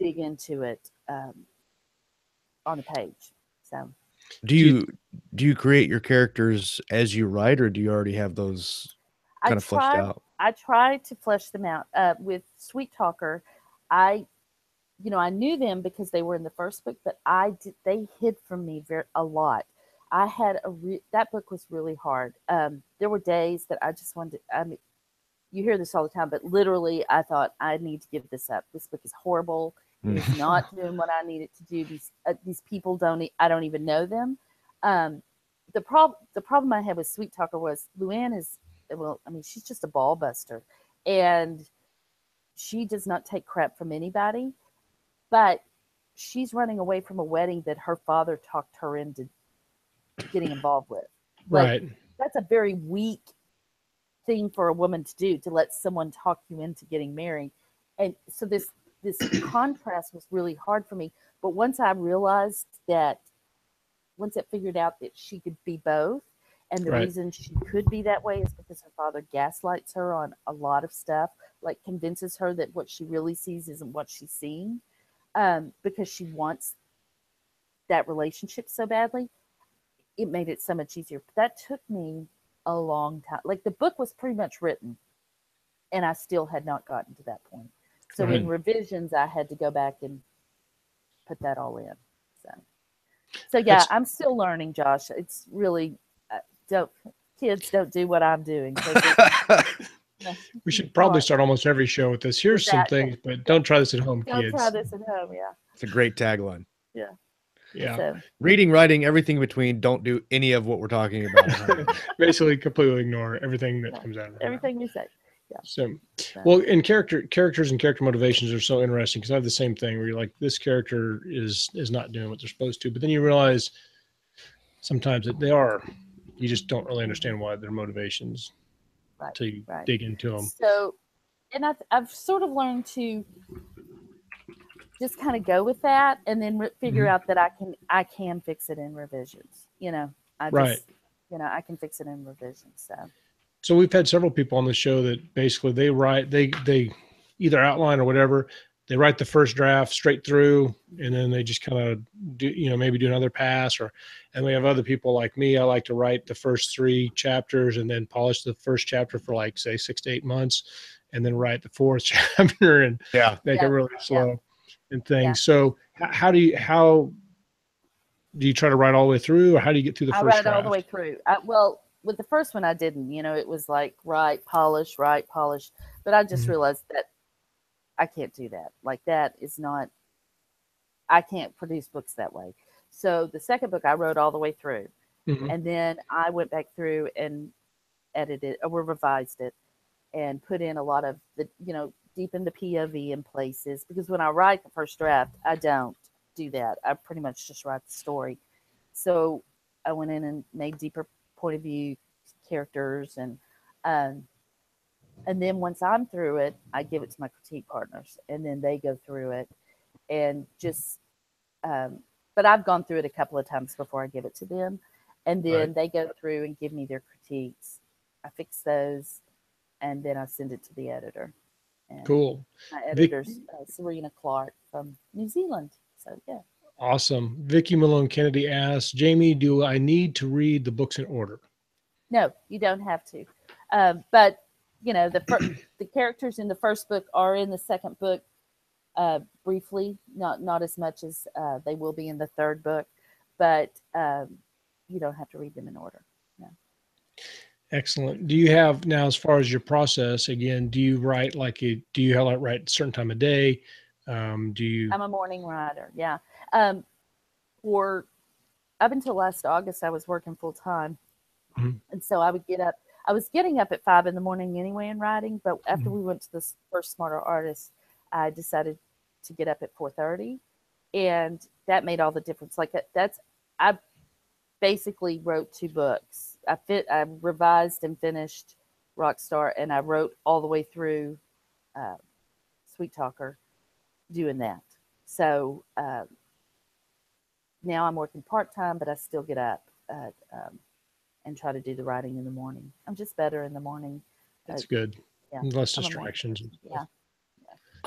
[SPEAKER 3] dig into it on the page. So,
[SPEAKER 1] do you create your characters as you write, or do you already have those kind of fleshed out?
[SPEAKER 3] I try to flesh them out. With Sweet Talker, I knew them because they were in the first book, but they hid from me a lot. I had that book was really hard. There were days that I just wanted to, you hear this all the time, but literally I thought, I need to give this up. This book is horrible. It is not doing what I need it to do. These people I don't even know them. The problem I had with Sweet Talker was Luann is, she's just a ball buster, and she does not take crap from anybody, but she's running away from a wedding that her father talked her into getting involved with.
[SPEAKER 2] Right.
[SPEAKER 3] That's a very weak thing for a woman to do, to let someone talk you into getting married. And so this contrast was really hard for me. But once I figured out that she could be both, and the reason she could be that way is because her father gaslights her on a lot of stuff, like convinces her that what she really sees isn't what she's seeing, because she wants that relationship so badly. It made it so much easier. But that took me a long time. Like, the book was pretty much written, and I still had not gotten to that point. So in revisions, I had to go back and put that all in. So yeah, I'm still learning, Josh. It's really kids don't do what I'm doing.
[SPEAKER 2] We should probably start almost every show with this. Here's some things, but don't try this at home, kids.
[SPEAKER 3] Don't try this at home. Yeah,
[SPEAKER 1] it's a great tagline.
[SPEAKER 3] Yeah.
[SPEAKER 2] Yeah.
[SPEAKER 3] So,
[SPEAKER 1] reading, writing, everything between. Don't do any of what we're talking about.
[SPEAKER 2] Basically, completely ignore everything that comes out of it.
[SPEAKER 3] Everything we say. Yeah.
[SPEAKER 2] So, well, and characters and character motivations are so interesting, because I have the same thing where you're like, this character is not doing what they're supposed to, but then you realize sometimes that they are. You just don't really understand why their motivations until you dig into them.
[SPEAKER 3] So, and I've sort of learned to just kind of go with that, and then figure out that I can fix it in revisions. I can fix it in revisions.
[SPEAKER 2] So we've had several people on the show that basically they either outline or whatever. They write the first draft straight through, and then they just kind of do, maybe do another pass. And we have other people like me. I like to write the first 3 chapters and then polish the first chapter for, like, say, 6 to 8 months, and then write the 4th chapter and make it really slow and things. Yeah. So how do you try to write all the way through, or how do you get through the first draft?
[SPEAKER 3] I write all the way through. Well, with the first one, I didn't. It was like write, polish. But I just realized that I can't do that. Like, that is not. I can't produce books that way. So the second book, I wrote all the way through, and then I went back through and edited or revised it, and put in a lot of the deepen the POV in places, because when I write the first draft, I don't do that. I pretty much just write the story. So I went in and made deeper point of view characters, and then once I'm through it, I give it to my critique partners, and then they go through it, and just but I've gone through it a couple of times before I give it to them, and then they go through and give me their critiques. I fix those, and then I send it to the editor. And
[SPEAKER 2] cool.
[SPEAKER 3] My editor's Serena Clark from New Zealand. So yeah.
[SPEAKER 2] Awesome. Vicky Malone Kennedy asks, Jamie, do I need to read the books in order?
[SPEAKER 3] No, you don't have to. But the characters in the first book are in the second book briefly, not as much as they will be in the third book. but you don't have to read them in order. No.
[SPEAKER 2] Excellent. Do you have now, as far as your process, again, do you write like do you have like write a certain time of day? Do you?
[SPEAKER 3] I'm a morning writer. Yeah. For up until last August, I was working full time.
[SPEAKER 2] Mhm.
[SPEAKER 3] And so I would get up. I was getting up at 5 in the morning anyway and writing. But after we went to this first Smarter Artist, I decided to get up at 4:30, and that made all the difference. Like I basically wrote 2 books. I revised and finished Rockstar, and I wrote all the way through Sweet Talker, doing that. So now I'm working part-time, but I still get up and try to do the writing in the morning. I'm just better in the morning.
[SPEAKER 2] That's good.
[SPEAKER 3] Yeah.
[SPEAKER 2] Less distractions.
[SPEAKER 3] Yeah.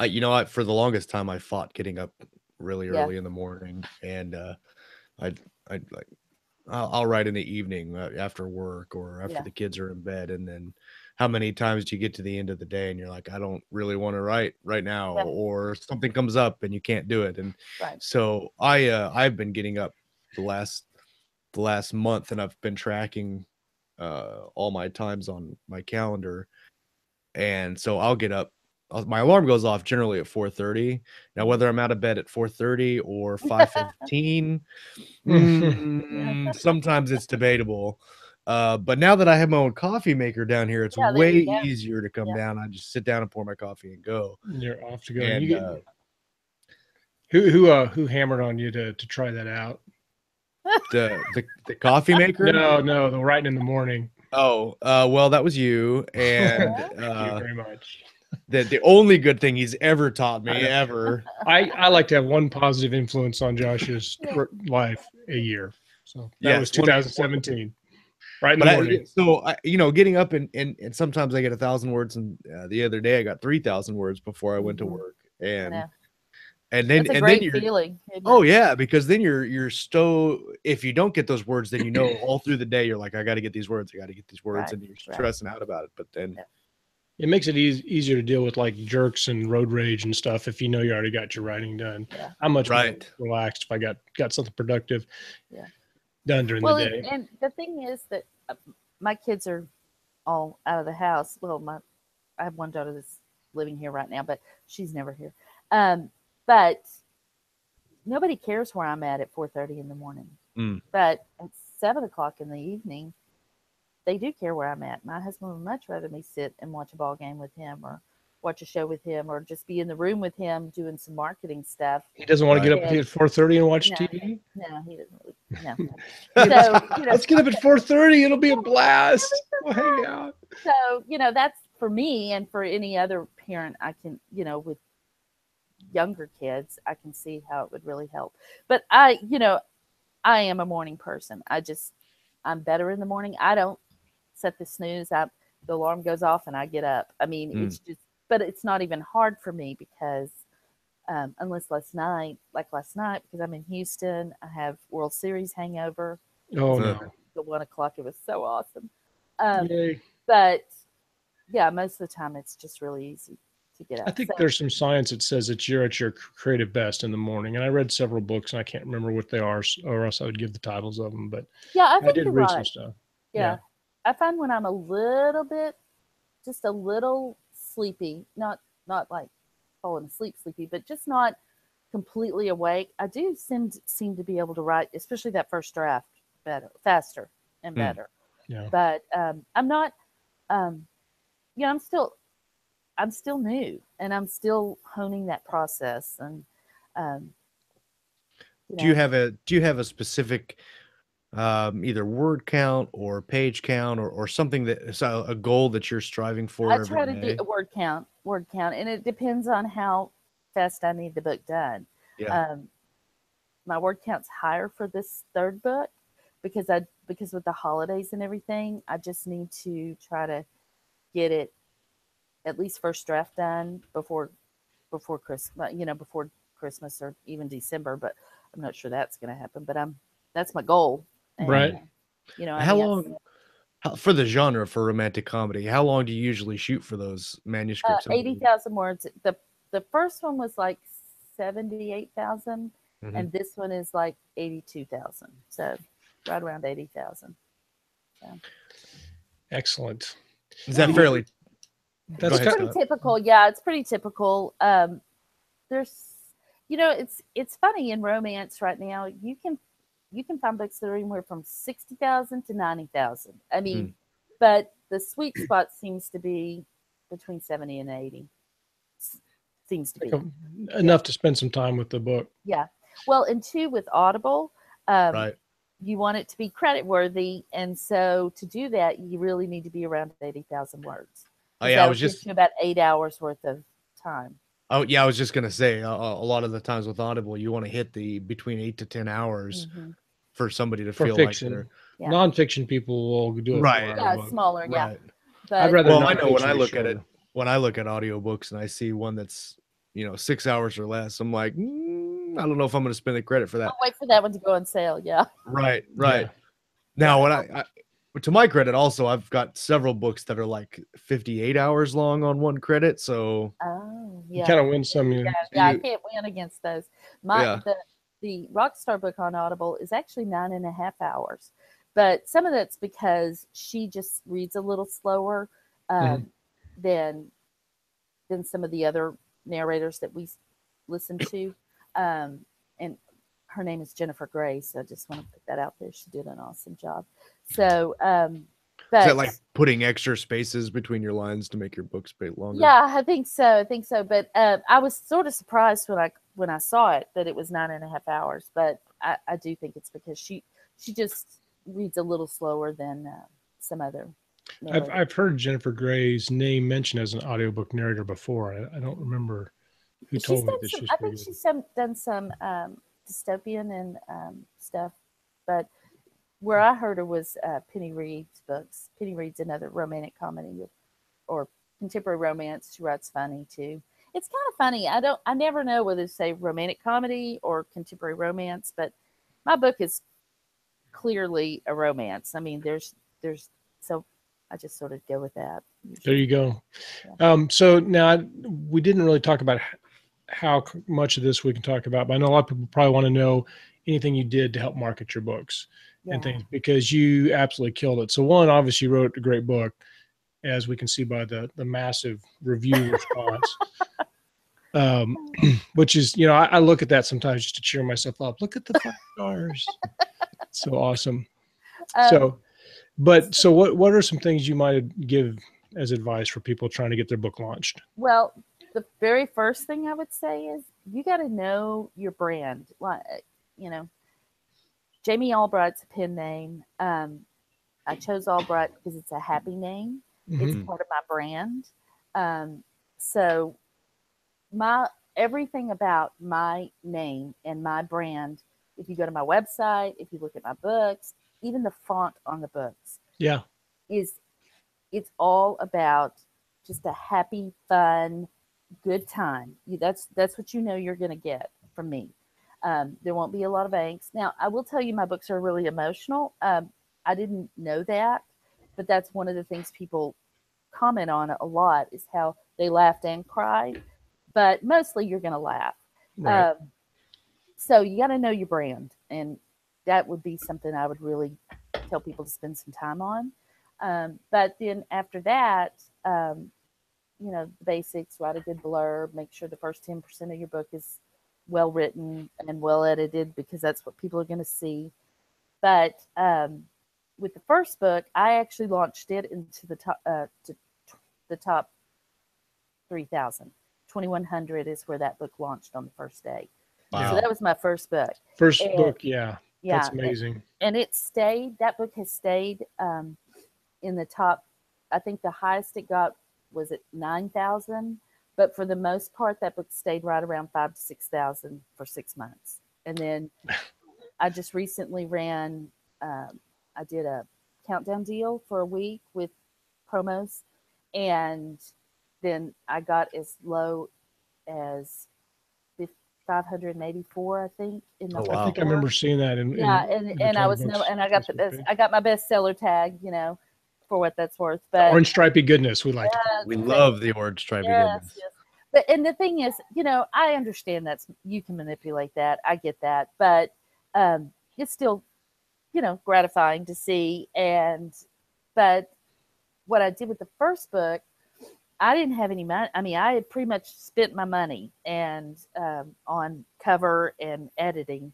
[SPEAKER 1] You know, for the longest time, I fought getting up really
[SPEAKER 3] Yeah.
[SPEAKER 1] early in the morning, and I'll write in the evening after work or after the kids are in bed. And then how many times do you get to the end of the day and you're like, I don't really want to write right now, or something comes up and you can't do it. And so I've been getting up the last month, and I've been tracking all my times on my calendar. And so I'll get up. My alarm goes off generally at 4:30. Now, whether I'm out of bed at 4:30 or 5:15, sometimes it's debatable. But now that I have my own coffee maker down here, it's way easier to come down. I just sit down and pour my coffee and go.
[SPEAKER 2] You're off to go.
[SPEAKER 1] And
[SPEAKER 2] who hammered on you to try that out?
[SPEAKER 1] The coffee maker?
[SPEAKER 2] No, the writing in the morning.
[SPEAKER 1] Oh, well, that was you. And
[SPEAKER 2] thank you very much.
[SPEAKER 1] The only good thing he's ever taught me ever.
[SPEAKER 2] I like to have one positive influence on Josh's life a year. So that was 2017. Right in the morning.
[SPEAKER 1] Getting up and sometimes I get 1,000 words, and the other day I got 3,000 words before I went to work, and then
[SPEAKER 3] it's a great feeling.
[SPEAKER 1] Oh yeah, because then you're if you don't get those words, then you know all through the day you're like, I got to get these words, and you're stressing out about it. But then
[SPEAKER 2] it makes it easier to deal with like jerks and road rage and stuff if you know you already got your writing done.
[SPEAKER 3] Yeah.
[SPEAKER 2] I'm much more relaxed if I got something productive done during the day.
[SPEAKER 3] And the thing is that my kids are all out of the house. Well, I have one daughter that's living here right now, but she's never here. But nobody cares where I'm at 4:30 in the morning. But at 7 o'clock in the evening, they do care where I'm at. My husband would much rather me sit and watch a ball game with him, or watch a show with him, or just be in the room with him doing some marketing stuff.
[SPEAKER 2] He doesn't want to get up at 4:30 and watch TV?
[SPEAKER 3] No, he doesn't really. No. So,
[SPEAKER 2] let's get up at 4:30. It'll be a blast. We'll hang out.
[SPEAKER 3] So, that's for me, and for any other parent, I can, with younger kids, I can see how it would really help. But I am a morning person. I'm better in the morning. I don't set the snooze up. The alarm goes off and I get up. I mean, it's just, but it's not even hard for me because unless last night, because I'm in Houston, I have World Series hangover.
[SPEAKER 2] Oh no.
[SPEAKER 3] The 1 o'clock, it was so awesome.
[SPEAKER 2] Yay.
[SPEAKER 3] But yeah, most of the time it's just really easy to get up.
[SPEAKER 2] I think there's some science that says that you're at your creative best in the morning. And I read several books and I can't remember what they are, or else I would give the titles of them. But
[SPEAKER 3] yeah, I
[SPEAKER 2] did read some stuff.
[SPEAKER 3] Yeah. I find when I'm just a little sleepy, not like falling asleep sleepy, but just not completely awake, I do seem to be able to write, especially that first draft, faster and better.
[SPEAKER 2] Yeah.
[SPEAKER 3] But I'm not, I'm still new, and I'm still honing that process. And
[SPEAKER 1] do you have a specific either word count or page count or something that's a goal that you're striving for?
[SPEAKER 3] I try to do a word count, and it depends on how fast I need the book done. My word count's higher for this third book because with the holidays and everything, I just need to try to get it at least first draft done before Christmas, before Christmas or even December, but I'm not sure that's going to happen, but that's my goal. And,
[SPEAKER 2] right.
[SPEAKER 1] How long for the genre for romantic comedy? How long do you usually shoot for those manuscripts?
[SPEAKER 3] 80,000 words. The first one was like 78,000, and this one is like 82,000. So right around 80,000. So.
[SPEAKER 2] Excellent.
[SPEAKER 1] Is that fairly?
[SPEAKER 2] That's
[SPEAKER 3] pretty typical. Yeah, it's pretty typical. There's, it's funny in romance right now. You can find books that are anywhere from 60,000 to 90,000. I mean, but the sweet spot seems to be between 70 and 80. Seems to be
[SPEAKER 2] enough to spend some time with the book.
[SPEAKER 3] Yeah. Well, and two, with Audible,
[SPEAKER 1] right.
[SPEAKER 3] You want it to be credit worthy, and so to do that, you really need to be around 80,000 words.
[SPEAKER 1] Oh yeah, I was just
[SPEAKER 3] about 8 hours worth of time.
[SPEAKER 1] Oh yeah, I was just gonna say a lot of the times with Audible, you want to hit the between 8 to 10 hours for somebody to feel
[SPEAKER 2] fiction.
[SPEAKER 1] like they're
[SPEAKER 2] nonfiction people will do it.
[SPEAKER 1] Right.
[SPEAKER 3] Yeah, smaller. Right. Yeah.
[SPEAKER 2] But I'd rather.
[SPEAKER 1] Well, I know when I look at it, when I look at audiobooks and I see one that's 6 hours or less, I'm like, I don't know if I'm going to spend the credit for that.
[SPEAKER 3] I'll wait for that one to go on sale. Yeah.
[SPEAKER 1] Right. Yeah. Now, when I to my credit, also, I've got several books that are like 58 hours long on one credit. So
[SPEAKER 2] you kind of win some.
[SPEAKER 3] Yeah, I can't win against those. The Rockstar book on Audible is actually 9.5 hours, but some of that's because she just reads a little slower than some of the other narrators that we listen to. And her name is Jennifer Gray, so I just want to put that out there. She did an awesome job. So, but
[SPEAKER 1] is that like putting extra spaces between your lines to make your books a bit longer?
[SPEAKER 3] Yeah, I think so. But I was sort of surprised when I saw it that it was 9.5 hours. But I do think it's because she just reads a little slower than some other.
[SPEAKER 2] I've heard Jennifer Gray's name mentioned as an audiobook narrator before. I don't remember who told me that she's.
[SPEAKER 3] I think she's done some dystopian and stuff, but where I heard her was Penny Reed's books. Penny Reed's another romantic comedy or contemporary romance. She writes funny too. It's kind of funny. I never know whether to say romantic comedy or contemporary romance, but my book is clearly a romance. I mean, there's so I just sort of go with that. Usually.
[SPEAKER 2] There you go. Yeah. So now we didn't really talk about how much of this we can talk about, but I know a lot of people probably want to know anything you did to help market your books and things, because you absolutely killed it. So one, obviously you wrote a great book, as we can see by the massive review response, which is, I look at that sometimes just to cheer myself up. Look at the 5 stars. So awesome. So what are some things you might give as advice for people trying to get their book launched?
[SPEAKER 3] Well, the very first thing I would say is you got to know your brand. Like, Jami Albright's a pen name. I chose Albright because it's a happy name. It's part of my brand. So everything about my name and my brand, if you go to my website, if you look at my books, even the font on the books, it's all about just a happy, fun, good time. That's what you're going to get from me. There won't be a lot of angst. Now, I will tell you my books are really emotional. I didn't know that, but that's one of the things people comment on a lot is how they laughed and cried, but mostly you're going to laugh. Right. So you got to know your brand, and that would be something I would really tell people to spend some time on. But then after that, the basics, write a good blurb, make sure the first 10% of your book is well written and well edited, because that's what people are going to see. But with the first book, I actually launched it into the top 3,000. 2,100 is where that book launched on the first day. Wow. So that was my first book.
[SPEAKER 2] Book, yeah. That's amazing.
[SPEAKER 3] And that book has stayed in the top. I think the highest it got was at 9,000. But for the most part, that book stayed right around 5,000 to 6,000 for 6 months. And then I just recently ran, I did a countdown deal for a week with promos. And then I got as low as 584, I think. In the
[SPEAKER 2] I think I remember seeing that.
[SPEAKER 3] And I got I got my bestseller tag, for what that's worth. But
[SPEAKER 2] orange stripy goodness, we like.
[SPEAKER 1] We love the orange stripy goodness.
[SPEAKER 3] Yes. But and the thing is, I understand you can manipulate that. I get that, but it's still, gratifying to see. But what I did with the first book, I didn't have any money. I mean, I had pretty much spent my money and on cover and editing.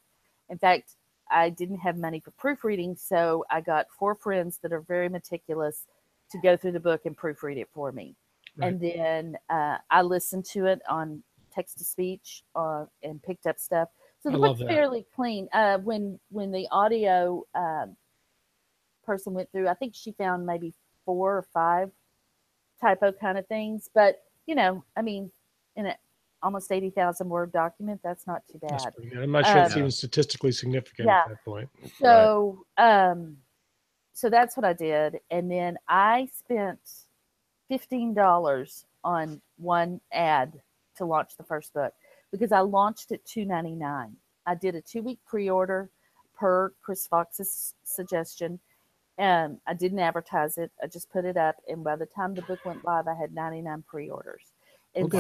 [SPEAKER 3] In fact, I didn't have money for proofreading, so I got 4 friends that are very meticulous to go through the book and proofread it for me. Right. And then I listened to it on text to speech and picked up stuff. So the book's fairly clean. When the audio person went through, I think she found maybe 4 or 5 typo kind of things. But, I mean, in an almost 80,000 word document, that's not too bad.
[SPEAKER 2] That's pretty good. I'm not sure it's even statistically significant at that point.
[SPEAKER 3] So, so that's what I did. And then I spent $15 on one ad to launch the first book because I launched at $2.99. I did a 2-week pre-order per Chris Fox's suggestion. And I didn't advertise it. I just put it up. And by the time the book went live, I had 99 pre-orders. And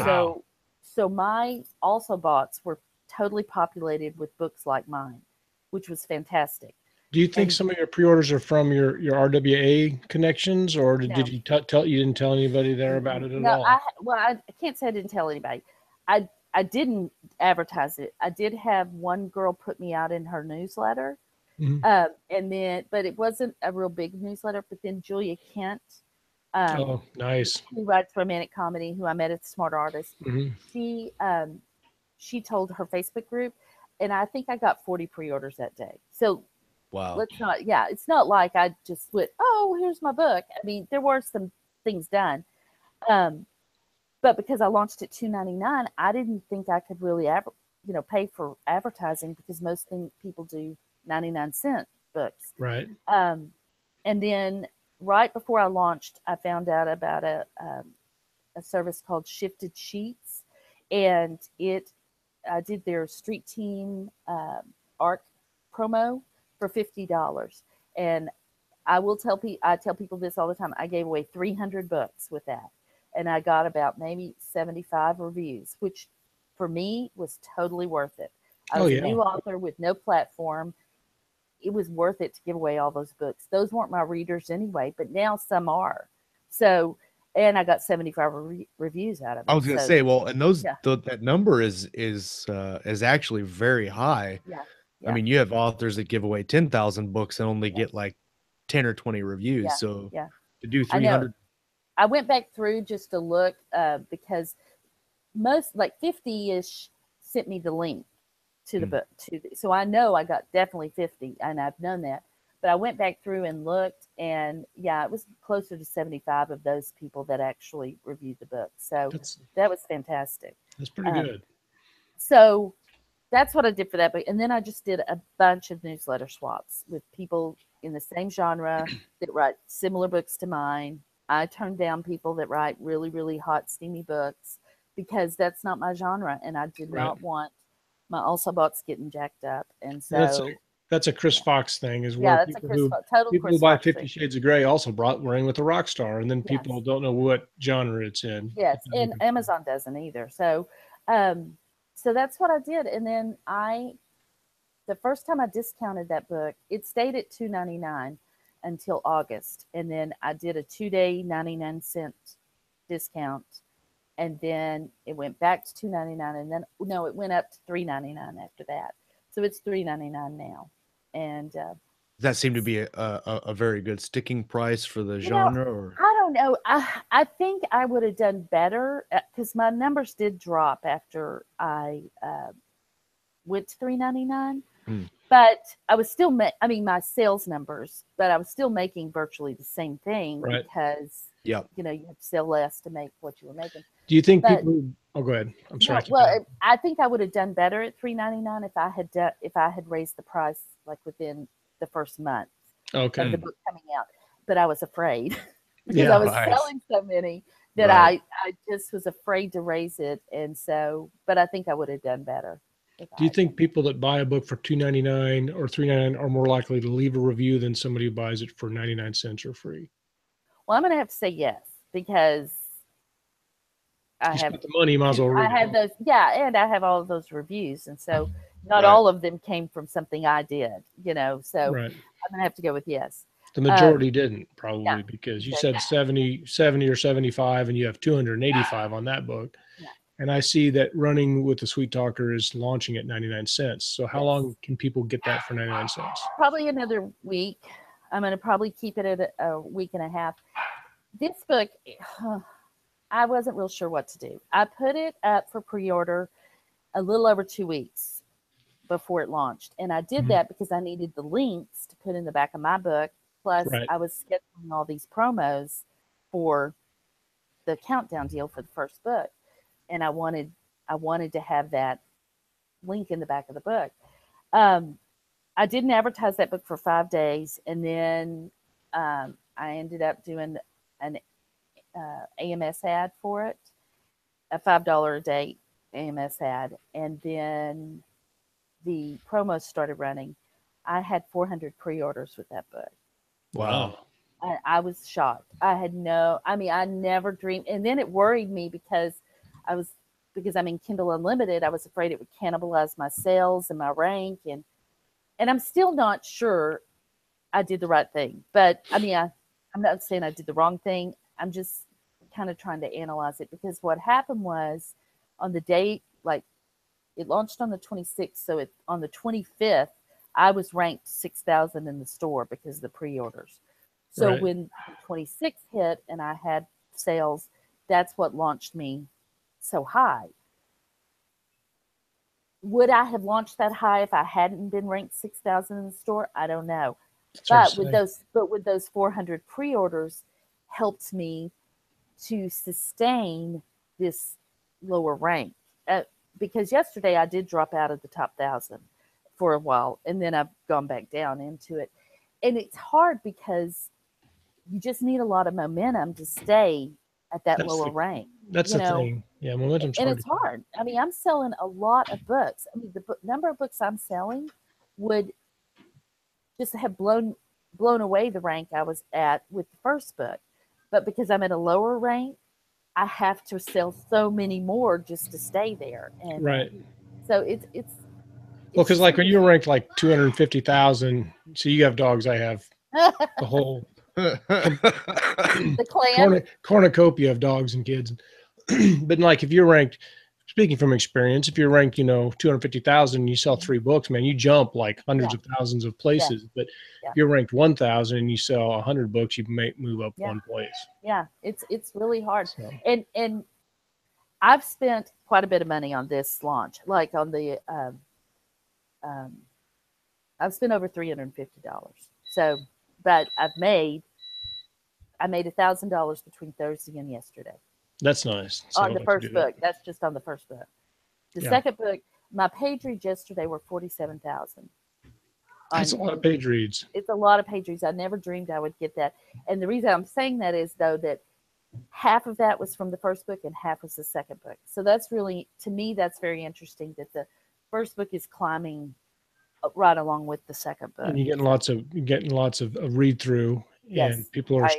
[SPEAKER 3] so my also bots were totally populated with books like mine, which was fantastic.
[SPEAKER 2] Do you think some of your pre-orders are from your RWA connections, or did you you didn't tell anybody there about it at all?
[SPEAKER 3] I can't say I didn't tell anybody. I didn't advertise it. I did have one girl put me out in her newsletter. Mm-hmm. And then, but it wasn't a real big newsletter. But then Julia Kent,
[SPEAKER 2] nice,
[SPEAKER 3] who writes romantic comedy, who I met at Smart Artist, she told her Facebook group, and I think I got 40 pre-orders that day. So, wow, it's not like I just went, oh, here's my book. I mean, there were some things done, but because I launched at $2.99, I didn't think I could really pay for advertising because most people do 99-cent books.
[SPEAKER 2] Right.
[SPEAKER 3] And then right before I launched, I found out about a service called Shifted Sheets, and I did their Street Team art promo for $50. And I tell people this all the time. I gave away 300 books with that, and I got about maybe 75 reviews, which for me was totally worth it. I was a new author with no platform. It was worth it to give away all those books. Those weren't my readers anyway, but now some are. So, and I got 75 reviews out of it.
[SPEAKER 1] I was going to say, well, and that number is actually very high.
[SPEAKER 3] Yeah.
[SPEAKER 1] I mean, you have authors that give away 10,000 books and only get like 10 or 20 reviews.
[SPEAKER 3] Yeah.
[SPEAKER 1] So
[SPEAKER 3] yeah.
[SPEAKER 1] to do 300.
[SPEAKER 3] I went back through just to look because most, like 50-ish, sent me the link to the book. So I know I got definitely 50, and I've known that. But I went back through and looked, and it was closer to 75 of those people that actually reviewed the book. So that was fantastic.
[SPEAKER 2] That's pretty good.
[SPEAKER 3] So that's what I did for that book. And then I just did a bunch of newsletter swaps with people in the same genre that write similar books to mine. I turned down people that write really, really hot, steamy books because that's not my genre, and I did not want my also bots getting jacked up. And so
[SPEAKER 2] that's a Chris Fox thing as well.
[SPEAKER 3] Yeah, that's
[SPEAKER 2] people who buy 50 Shades of Grey also were in with a rock star, and then people don't know what genre it's in.
[SPEAKER 3] Yes, and Amazon doesn't either. So so that's what I did. And then the first time I discounted that book, it stayed at $2.99 until August. And then I did a 2-day 99-cent discount. And then it went back to $2.99, and then it went up to $3.99 after that. So it's $3.99 now, and
[SPEAKER 1] that seemed to be a very good sticking price for the genre. Or
[SPEAKER 3] I don't know. I think I would have done better because my numbers did drop after I went to $3.99. But I was still my sales numbers, but I was still making virtually the same thing because you have to sell less to make what you were making.
[SPEAKER 2] Do you think people? Oh, go ahead. I'm sorry.
[SPEAKER 3] I think I would have done better at $3.99 if I had raised the price like within the first month of the book coming out. But I was afraid because I was selling so many that I just was afraid to raise it, and so. But I think I would have done better.
[SPEAKER 2] Do you think people that buy a book for $2.99 or $3.99 are more likely to leave a review than somebody who buys it for 99 cents or free?
[SPEAKER 3] Well, I'm going to have to say yes, because I
[SPEAKER 2] you
[SPEAKER 3] have
[SPEAKER 2] spent the money, you might as well read
[SPEAKER 3] I have
[SPEAKER 2] it.
[SPEAKER 3] those, yeah, and I have all of those reviews, and so not
[SPEAKER 1] Right.
[SPEAKER 3] all of them came from something I did, you know. So
[SPEAKER 2] Right.
[SPEAKER 3] I'm gonna have to go with yes.
[SPEAKER 2] The majority didn't, probably,
[SPEAKER 3] Yeah,
[SPEAKER 2] because you
[SPEAKER 3] exactly.
[SPEAKER 2] said 70 or 75, and you have 285 on that book.
[SPEAKER 3] Yeah.
[SPEAKER 2] And I see that Running with the Sweet Talker is launching at 99 cents. So how
[SPEAKER 3] Yes.
[SPEAKER 2] long can people get that for 99 cents?
[SPEAKER 3] Probably another week. I'm gonna probably keep it at a week and a half. This book, I wasn't real sure what to do. I put it up for pre-order a little over 2 weeks before it launched, and I did that because I needed the links to put in the back of my book. Plus,
[SPEAKER 2] Right.
[SPEAKER 3] I was scheduling all these promos for the countdown deal for the first book, and I wanted to have that link in the back of the book. I didn't advertise that book for 5 days, and then I ended up doing an AMS ad for it, a $5 a day AMS ad, and then the promos started running. I had 400 pre-orders with that book.
[SPEAKER 2] Wow.
[SPEAKER 3] I was shocked. I never dreamed. And then it worried me because I'm in Kindle Unlimited. I was afraid it would cannibalize my sales and my rank. And I'm still not sure I did the right thing. But I mean, I'm not saying I did the wrong thing. I'm just kind of trying to analyze it, because what happened was on the date, like it launched on the 26th. So on the 25th, I was ranked 6,000 in the store because of the pre-orders. So
[SPEAKER 2] Right.
[SPEAKER 3] when the 26th hit and I had sales, that's what launched me so high. Would I have launched that high if I hadn't been ranked 6,000 in the store? I don't know. But with those 400 pre-orders helped me to sustain this lower rank. Because yesterday I did drop out of the top 1,000 for a while, and then I've gone back down into it. And it's hard because you just need a lot of momentum to stay at that lower rank.
[SPEAKER 2] That's the thing. Yeah, momentum's
[SPEAKER 3] and
[SPEAKER 2] hard.
[SPEAKER 3] It's hard. I mean, I'm selling a lot of books. I mean, the number of books I'm selling would just have blown away the rank I was at with the first book. But because I'm at a lower rank, I have to sell so many more just to stay there. And
[SPEAKER 2] right.
[SPEAKER 3] So it's
[SPEAKER 2] well, because like when you're ranked like 250,000, so you have dogs, I have the whole
[SPEAKER 3] the clan
[SPEAKER 2] cornucopia of dogs and kids. But like if you're ranked, speaking from experience, if you're ranked, 250,000, you sell 3 books, man, you jump like hundreds of thousands of places. But if you're ranked 1,000 and you sell 100 books, you may move up 1 place.
[SPEAKER 3] Yeah, it's really hard. So. And I've spent quite a bit of money on this launch, like on the I've spent over $350. So, but I made $1,000 between Thursday and yesterday.
[SPEAKER 2] That's nice.
[SPEAKER 3] On the first book. That's just on the first book. The second book, my page reads yesterday were 47,000.
[SPEAKER 2] That's a lot of page reads.
[SPEAKER 3] It's a lot of page reads. I never dreamed I would get that. And the reason I'm saying that is, though, that half of that was from the first book and half was the second book. So that's really, to me, that's very interesting that the first book is climbing right along with the second book.
[SPEAKER 2] And you're getting lots of read through.
[SPEAKER 3] Yes,
[SPEAKER 2] and people are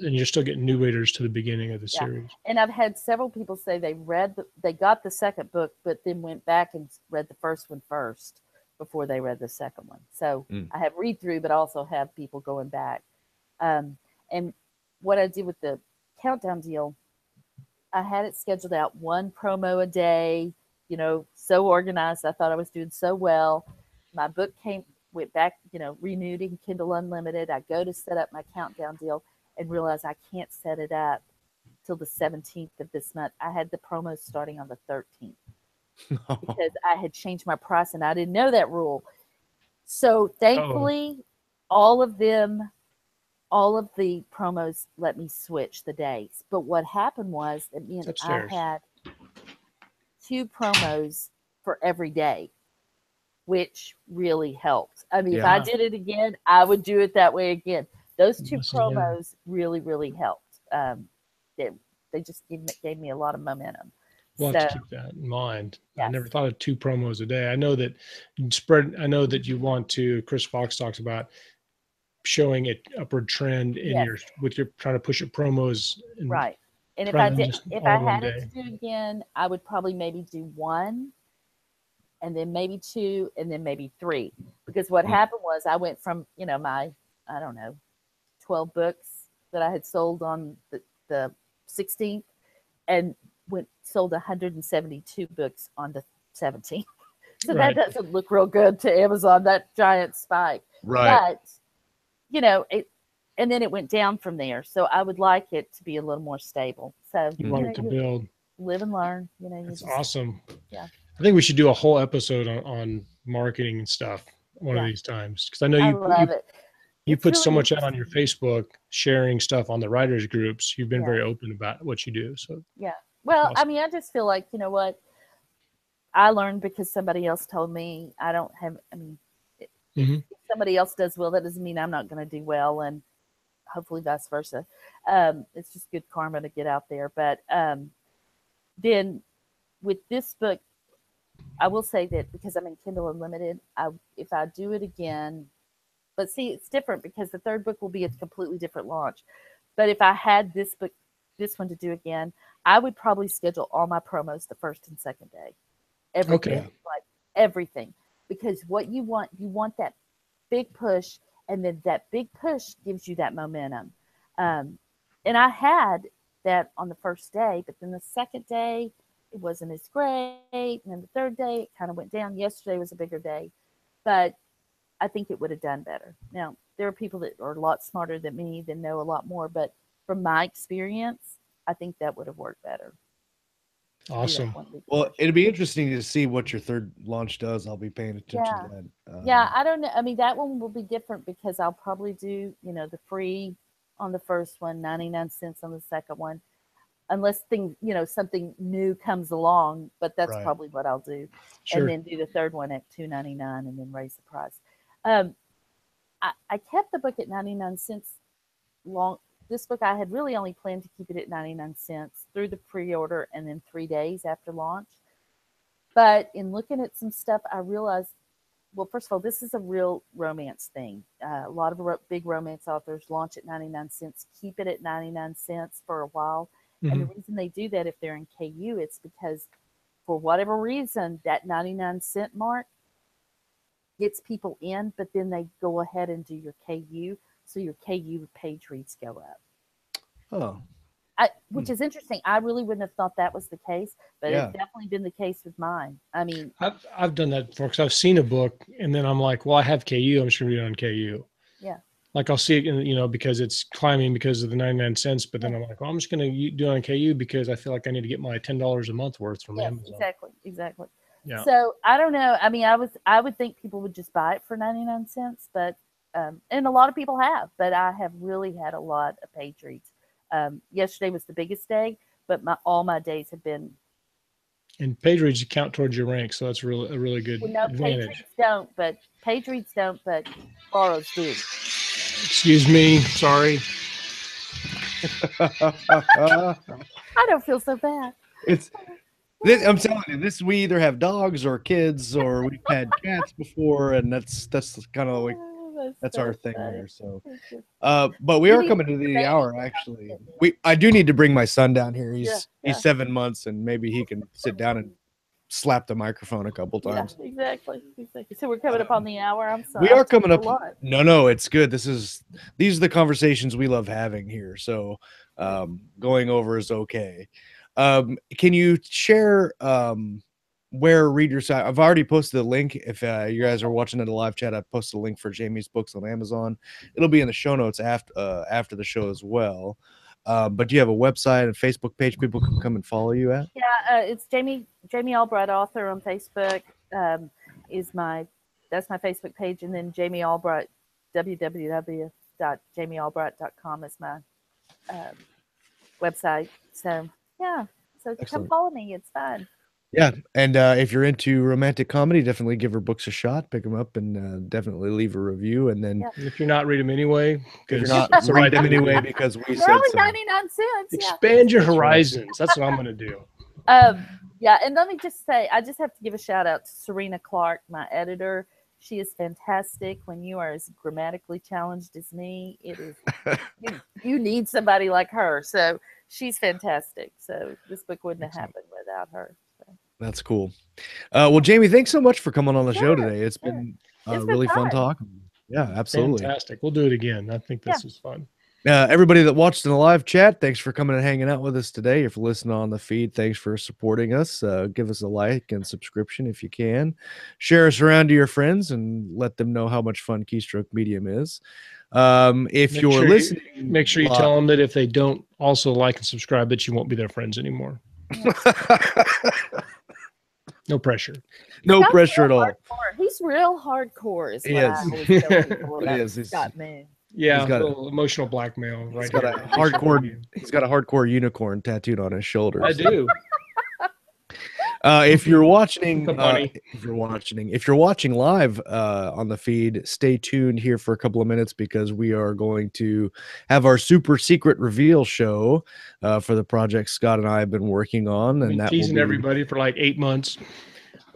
[SPEAKER 2] and you're still getting new readers to the beginning of the series.
[SPEAKER 3] And I've had several people say they got the second book, but then went back and read the first one first before they read the second one. So I have read through, but also have people going back. And what I did with the countdown deal, I had it scheduled out 1 promo a day, so organized. I thought I was doing so well. My book went back, renewed in Kindle Unlimited. I go to set up my countdown deal and realize I can't set it up till the 17th of this month. I had the promos starting on the 13th because I had changed my price and I didn't know that rule. So thankfully, all of the promos let me switch the days. But what happened was that I had 2 promos for every day, which really helped. I mean, if I did it again, I would do it that way again. Those 2 promos really, really helped. They just gave me a lot of momentum.
[SPEAKER 2] We'll have to keep that in mind. Yes. I never thought of 2 promos a day. I know that you want to, Chris Fox talks about showing an upward trend in with your trying to push your promos.
[SPEAKER 3] Right. And if
[SPEAKER 2] Rather than just
[SPEAKER 3] if
[SPEAKER 2] all
[SPEAKER 3] I
[SPEAKER 2] in one
[SPEAKER 3] had it
[SPEAKER 2] day.
[SPEAKER 3] to do again, I would probably maybe do 1, and then maybe 2, and then maybe 3. Because what happened was I went from, my, I don't know, 12 books that I had sold on the 16th, and sold 172 books on the 17th. So
[SPEAKER 2] Right.
[SPEAKER 3] that doesn't look real good to Amazon, that giant spike.
[SPEAKER 1] Right.
[SPEAKER 3] But, and then it went down from there. So I would like it to be a little more stable. So
[SPEAKER 2] You want it to build.
[SPEAKER 3] Live and learn.
[SPEAKER 2] That's awesome.
[SPEAKER 3] Yeah.
[SPEAKER 2] I think we should do a whole episode on marketing and stuff one of these times, because I know
[SPEAKER 3] I love it.
[SPEAKER 2] You
[SPEAKER 3] It's
[SPEAKER 2] put
[SPEAKER 3] really
[SPEAKER 2] so much out on your Facebook, sharing stuff on the writers groups. You've been
[SPEAKER 3] Yeah.
[SPEAKER 2] very open about what you do. So
[SPEAKER 3] Yeah. Well,
[SPEAKER 2] awesome.
[SPEAKER 3] I mean, I just feel like, you know what? I learned because somebody else told me. I don't have, I mean, if somebody else does well, that doesn't mean I'm not going to do well, and hopefully vice versa. It's just good karma to get out there. But then with this book, I will say that because I'm in Kindle Unlimited, if I do it again, but see, it's different because the third book will be a completely different launch. But if I had this one to do again, I would probably schedule all my promos the first and second day. Everything, like everything, because what you want that big push, and then that big push gives you that momentum. And I had that on the first day, but then the second day it wasn't as great, and then the third day it kind of went down. Yesterday was a bigger day, but I think it would have done better. Now, there are people that are a lot smarter than me, that know a lot more, but from my experience, I think that would have worked better.
[SPEAKER 2] Awesome.
[SPEAKER 1] Well, it'd be interesting to see what your third launch does. I'll be paying attention to that.
[SPEAKER 3] Yeah, I don't know. I mean, that one will be different because I'll probably do, the free on the first one, 99 cents on the second one, unless something new comes along. But that's probably what I'll do, and then do the third one at $2.99, and then raise the price. I kept the book at 99 cents long. This book, I had really only planned to keep it at 99 cents through the pre-order and then 3 days after launch. But in looking at some stuff, I realized, well, first of all, this is a real romance thing. A lot of big romance authors launch at 99 cents, keep it at 99 cents for a while. And the reason they do that, if they're in KU, it's because for whatever reason, that 99 cent mark gets people in, but then they go ahead and do your KU. So your KU page reads go up.
[SPEAKER 1] Oh.
[SPEAKER 3] Which is interesting. I really wouldn't have thought that was the case, but it's definitely been the case with mine. I mean,
[SPEAKER 2] I've done that before, because I've seen a book and then I'm like, well, I have KU. I'm just going to read it on KU.
[SPEAKER 3] Yeah.
[SPEAKER 2] Like I'll see it, because it's climbing because of the 99 cents. But then I'm like, well, I'm just going to do it on KU because I feel like I need to get my $10 a month worth from Amazon.
[SPEAKER 3] Exactly.
[SPEAKER 2] Yeah.
[SPEAKER 3] So I don't know. I mean, I would think people would just buy it for 99 cents, but and a lot of people have. But I have really had a lot of page reads. Yesterday was the biggest day, but all my days have been. And
[SPEAKER 2] page reads count towards your rank, so that's a really good advantage.
[SPEAKER 3] Page reads don't, but borrows do.
[SPEAKER 2] Excuse me, sorry.
[SPEAKER 3] I don't feel so bad.
[SPEAKER 1] I'm telling you, we either have dogs or kids, or we've had cats before, and that's kind of like. That's our thing there. So, but we are coming to the hour. Actually, I do need to bring my son down here. He's 7 months, and maybe he can sit down and slap the microphone a couple times.
[SPEAKER 3] Yeah, exactly. So we're coming up on the hour. I'm sorry.
[SPEAKER 1] We are coming up. No, it's good. These are the conversations we love having here. So, going over is okay. Can you share where readers? I've already posted the link. If you guys are watching in the live chat, I posted a link for Jami's books on Amazon. It'll be in the show notes after the show as well. But do you have a website and Facebook page people can come and follow you at?
[SPEAKER 3] Yeah, it's Jami Albright author on Facebook. That's my Facebook page, and then Jami Albright, www.jamialbright.com is my website. So yeah, so come follow me. It's fun.
[SPEAKER 1] Yeah, and if you're into romantic comedy, definitely give her books a shot. Pick them up and definitely leave a review. And then
[SPEAKER 2] if you're not, read them anyway.
[SPEAKER 1] If you're not, read them anyway because we said
[SPEAKER 3] only
[SPEAKER 1] so.
[SPEAKER 3] 99 cents.
[SPEAKER 2] Expand your horizons. That's what I'm going to do.
[SPEAKER 3] Yeah, and let me just say, I just have to give a shout out to Serena Clark, my editor. She is fantastic. When you are as grammatically challenged as me, it is you need somebody like her. So she's fantastic. So this book wouldn't have happened without her. So.
[SPEAKER 1] That's cool. Well, Jami, thanks so much for coming on the show today. It's been really fun talking. Yeah, absolutely.
[SPEAKER 2] Fantastic. We'll do it again. I think this is fun.
[SPEAKER 1] Everybody that watched in the live chat, thanks for coming and hanging out with us today. If you're listening on the feed, thanks for supporting us. Give us a like and subscription if you can. Share us around to your friends and let them know how much fun Keystroke Medium is. If you're listening,
[SPEAKER 2] make sure you tell them that if they don't also like and subscribe, that you won't be their friends anymore. No pressure.
[SPEAKER 1] No pressure at all.
[SPEAKER 3] He's real hardcore. Is what I always tell people about Scott Moon.
[SPEAKER 2] Yeah, he's got a little emotional blackmail.
[SPEAKER 1] He's got a hardcore unicorn tattooed on his shoulder.
[SPEAKER 2] I do.
[SPEAKER 1] If you're watching, if you're watching live on the feed, stay tuned here for a couple of minutes because we are going to have our super secret reveal show for the project Scott and I have been working on, and that
[SPEAKER 2] teasing everybody for like 8 months.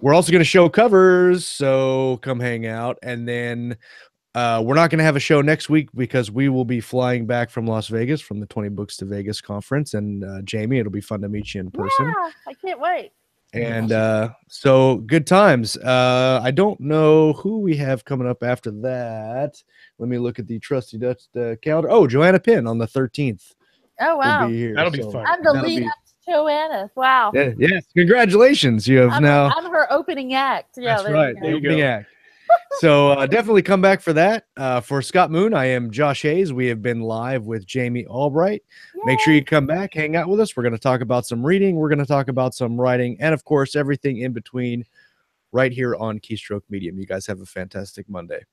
[SPEAKER 1] We're also going to show covers, so come hang out, and then. We're not going to have a show next week because we will be flying back from Las Vegas from the 20 Books to Vegas conference. And Jami, it'll be fun to meet you in person.
[SPEAKER 3] Yeah, I can't wait.
[SPEAKER 1] And so good times. I don't know who we have coming up after that. Let me look at the trusty Dutch calendar. Oh, Joanna Penn on the 13th.
[SPEAKER 3] Oh, wow.
[SPEAKER 1] Will be here,
[SPEAKER 2] that'll be fun.
[SPEAKER 3] I'm the lead up to Joanna. Wow.
[SPEAKER 1] Yes. Congratulations. You have
[SPEAKER 3] I'm her opening act. Yeah,
[SPEAKER 1] that's right. The opening act. So definitely come back for that. For Scott Moon, I am Josh Hayes. We have been live with Jami Albright. Yay. Make sure you come back, hang out with us. We're going to talk about some reading. We're going to talk about some writing. And, of course, everything in between right here on Keystroke Medium. You guys have a fantastic Monday.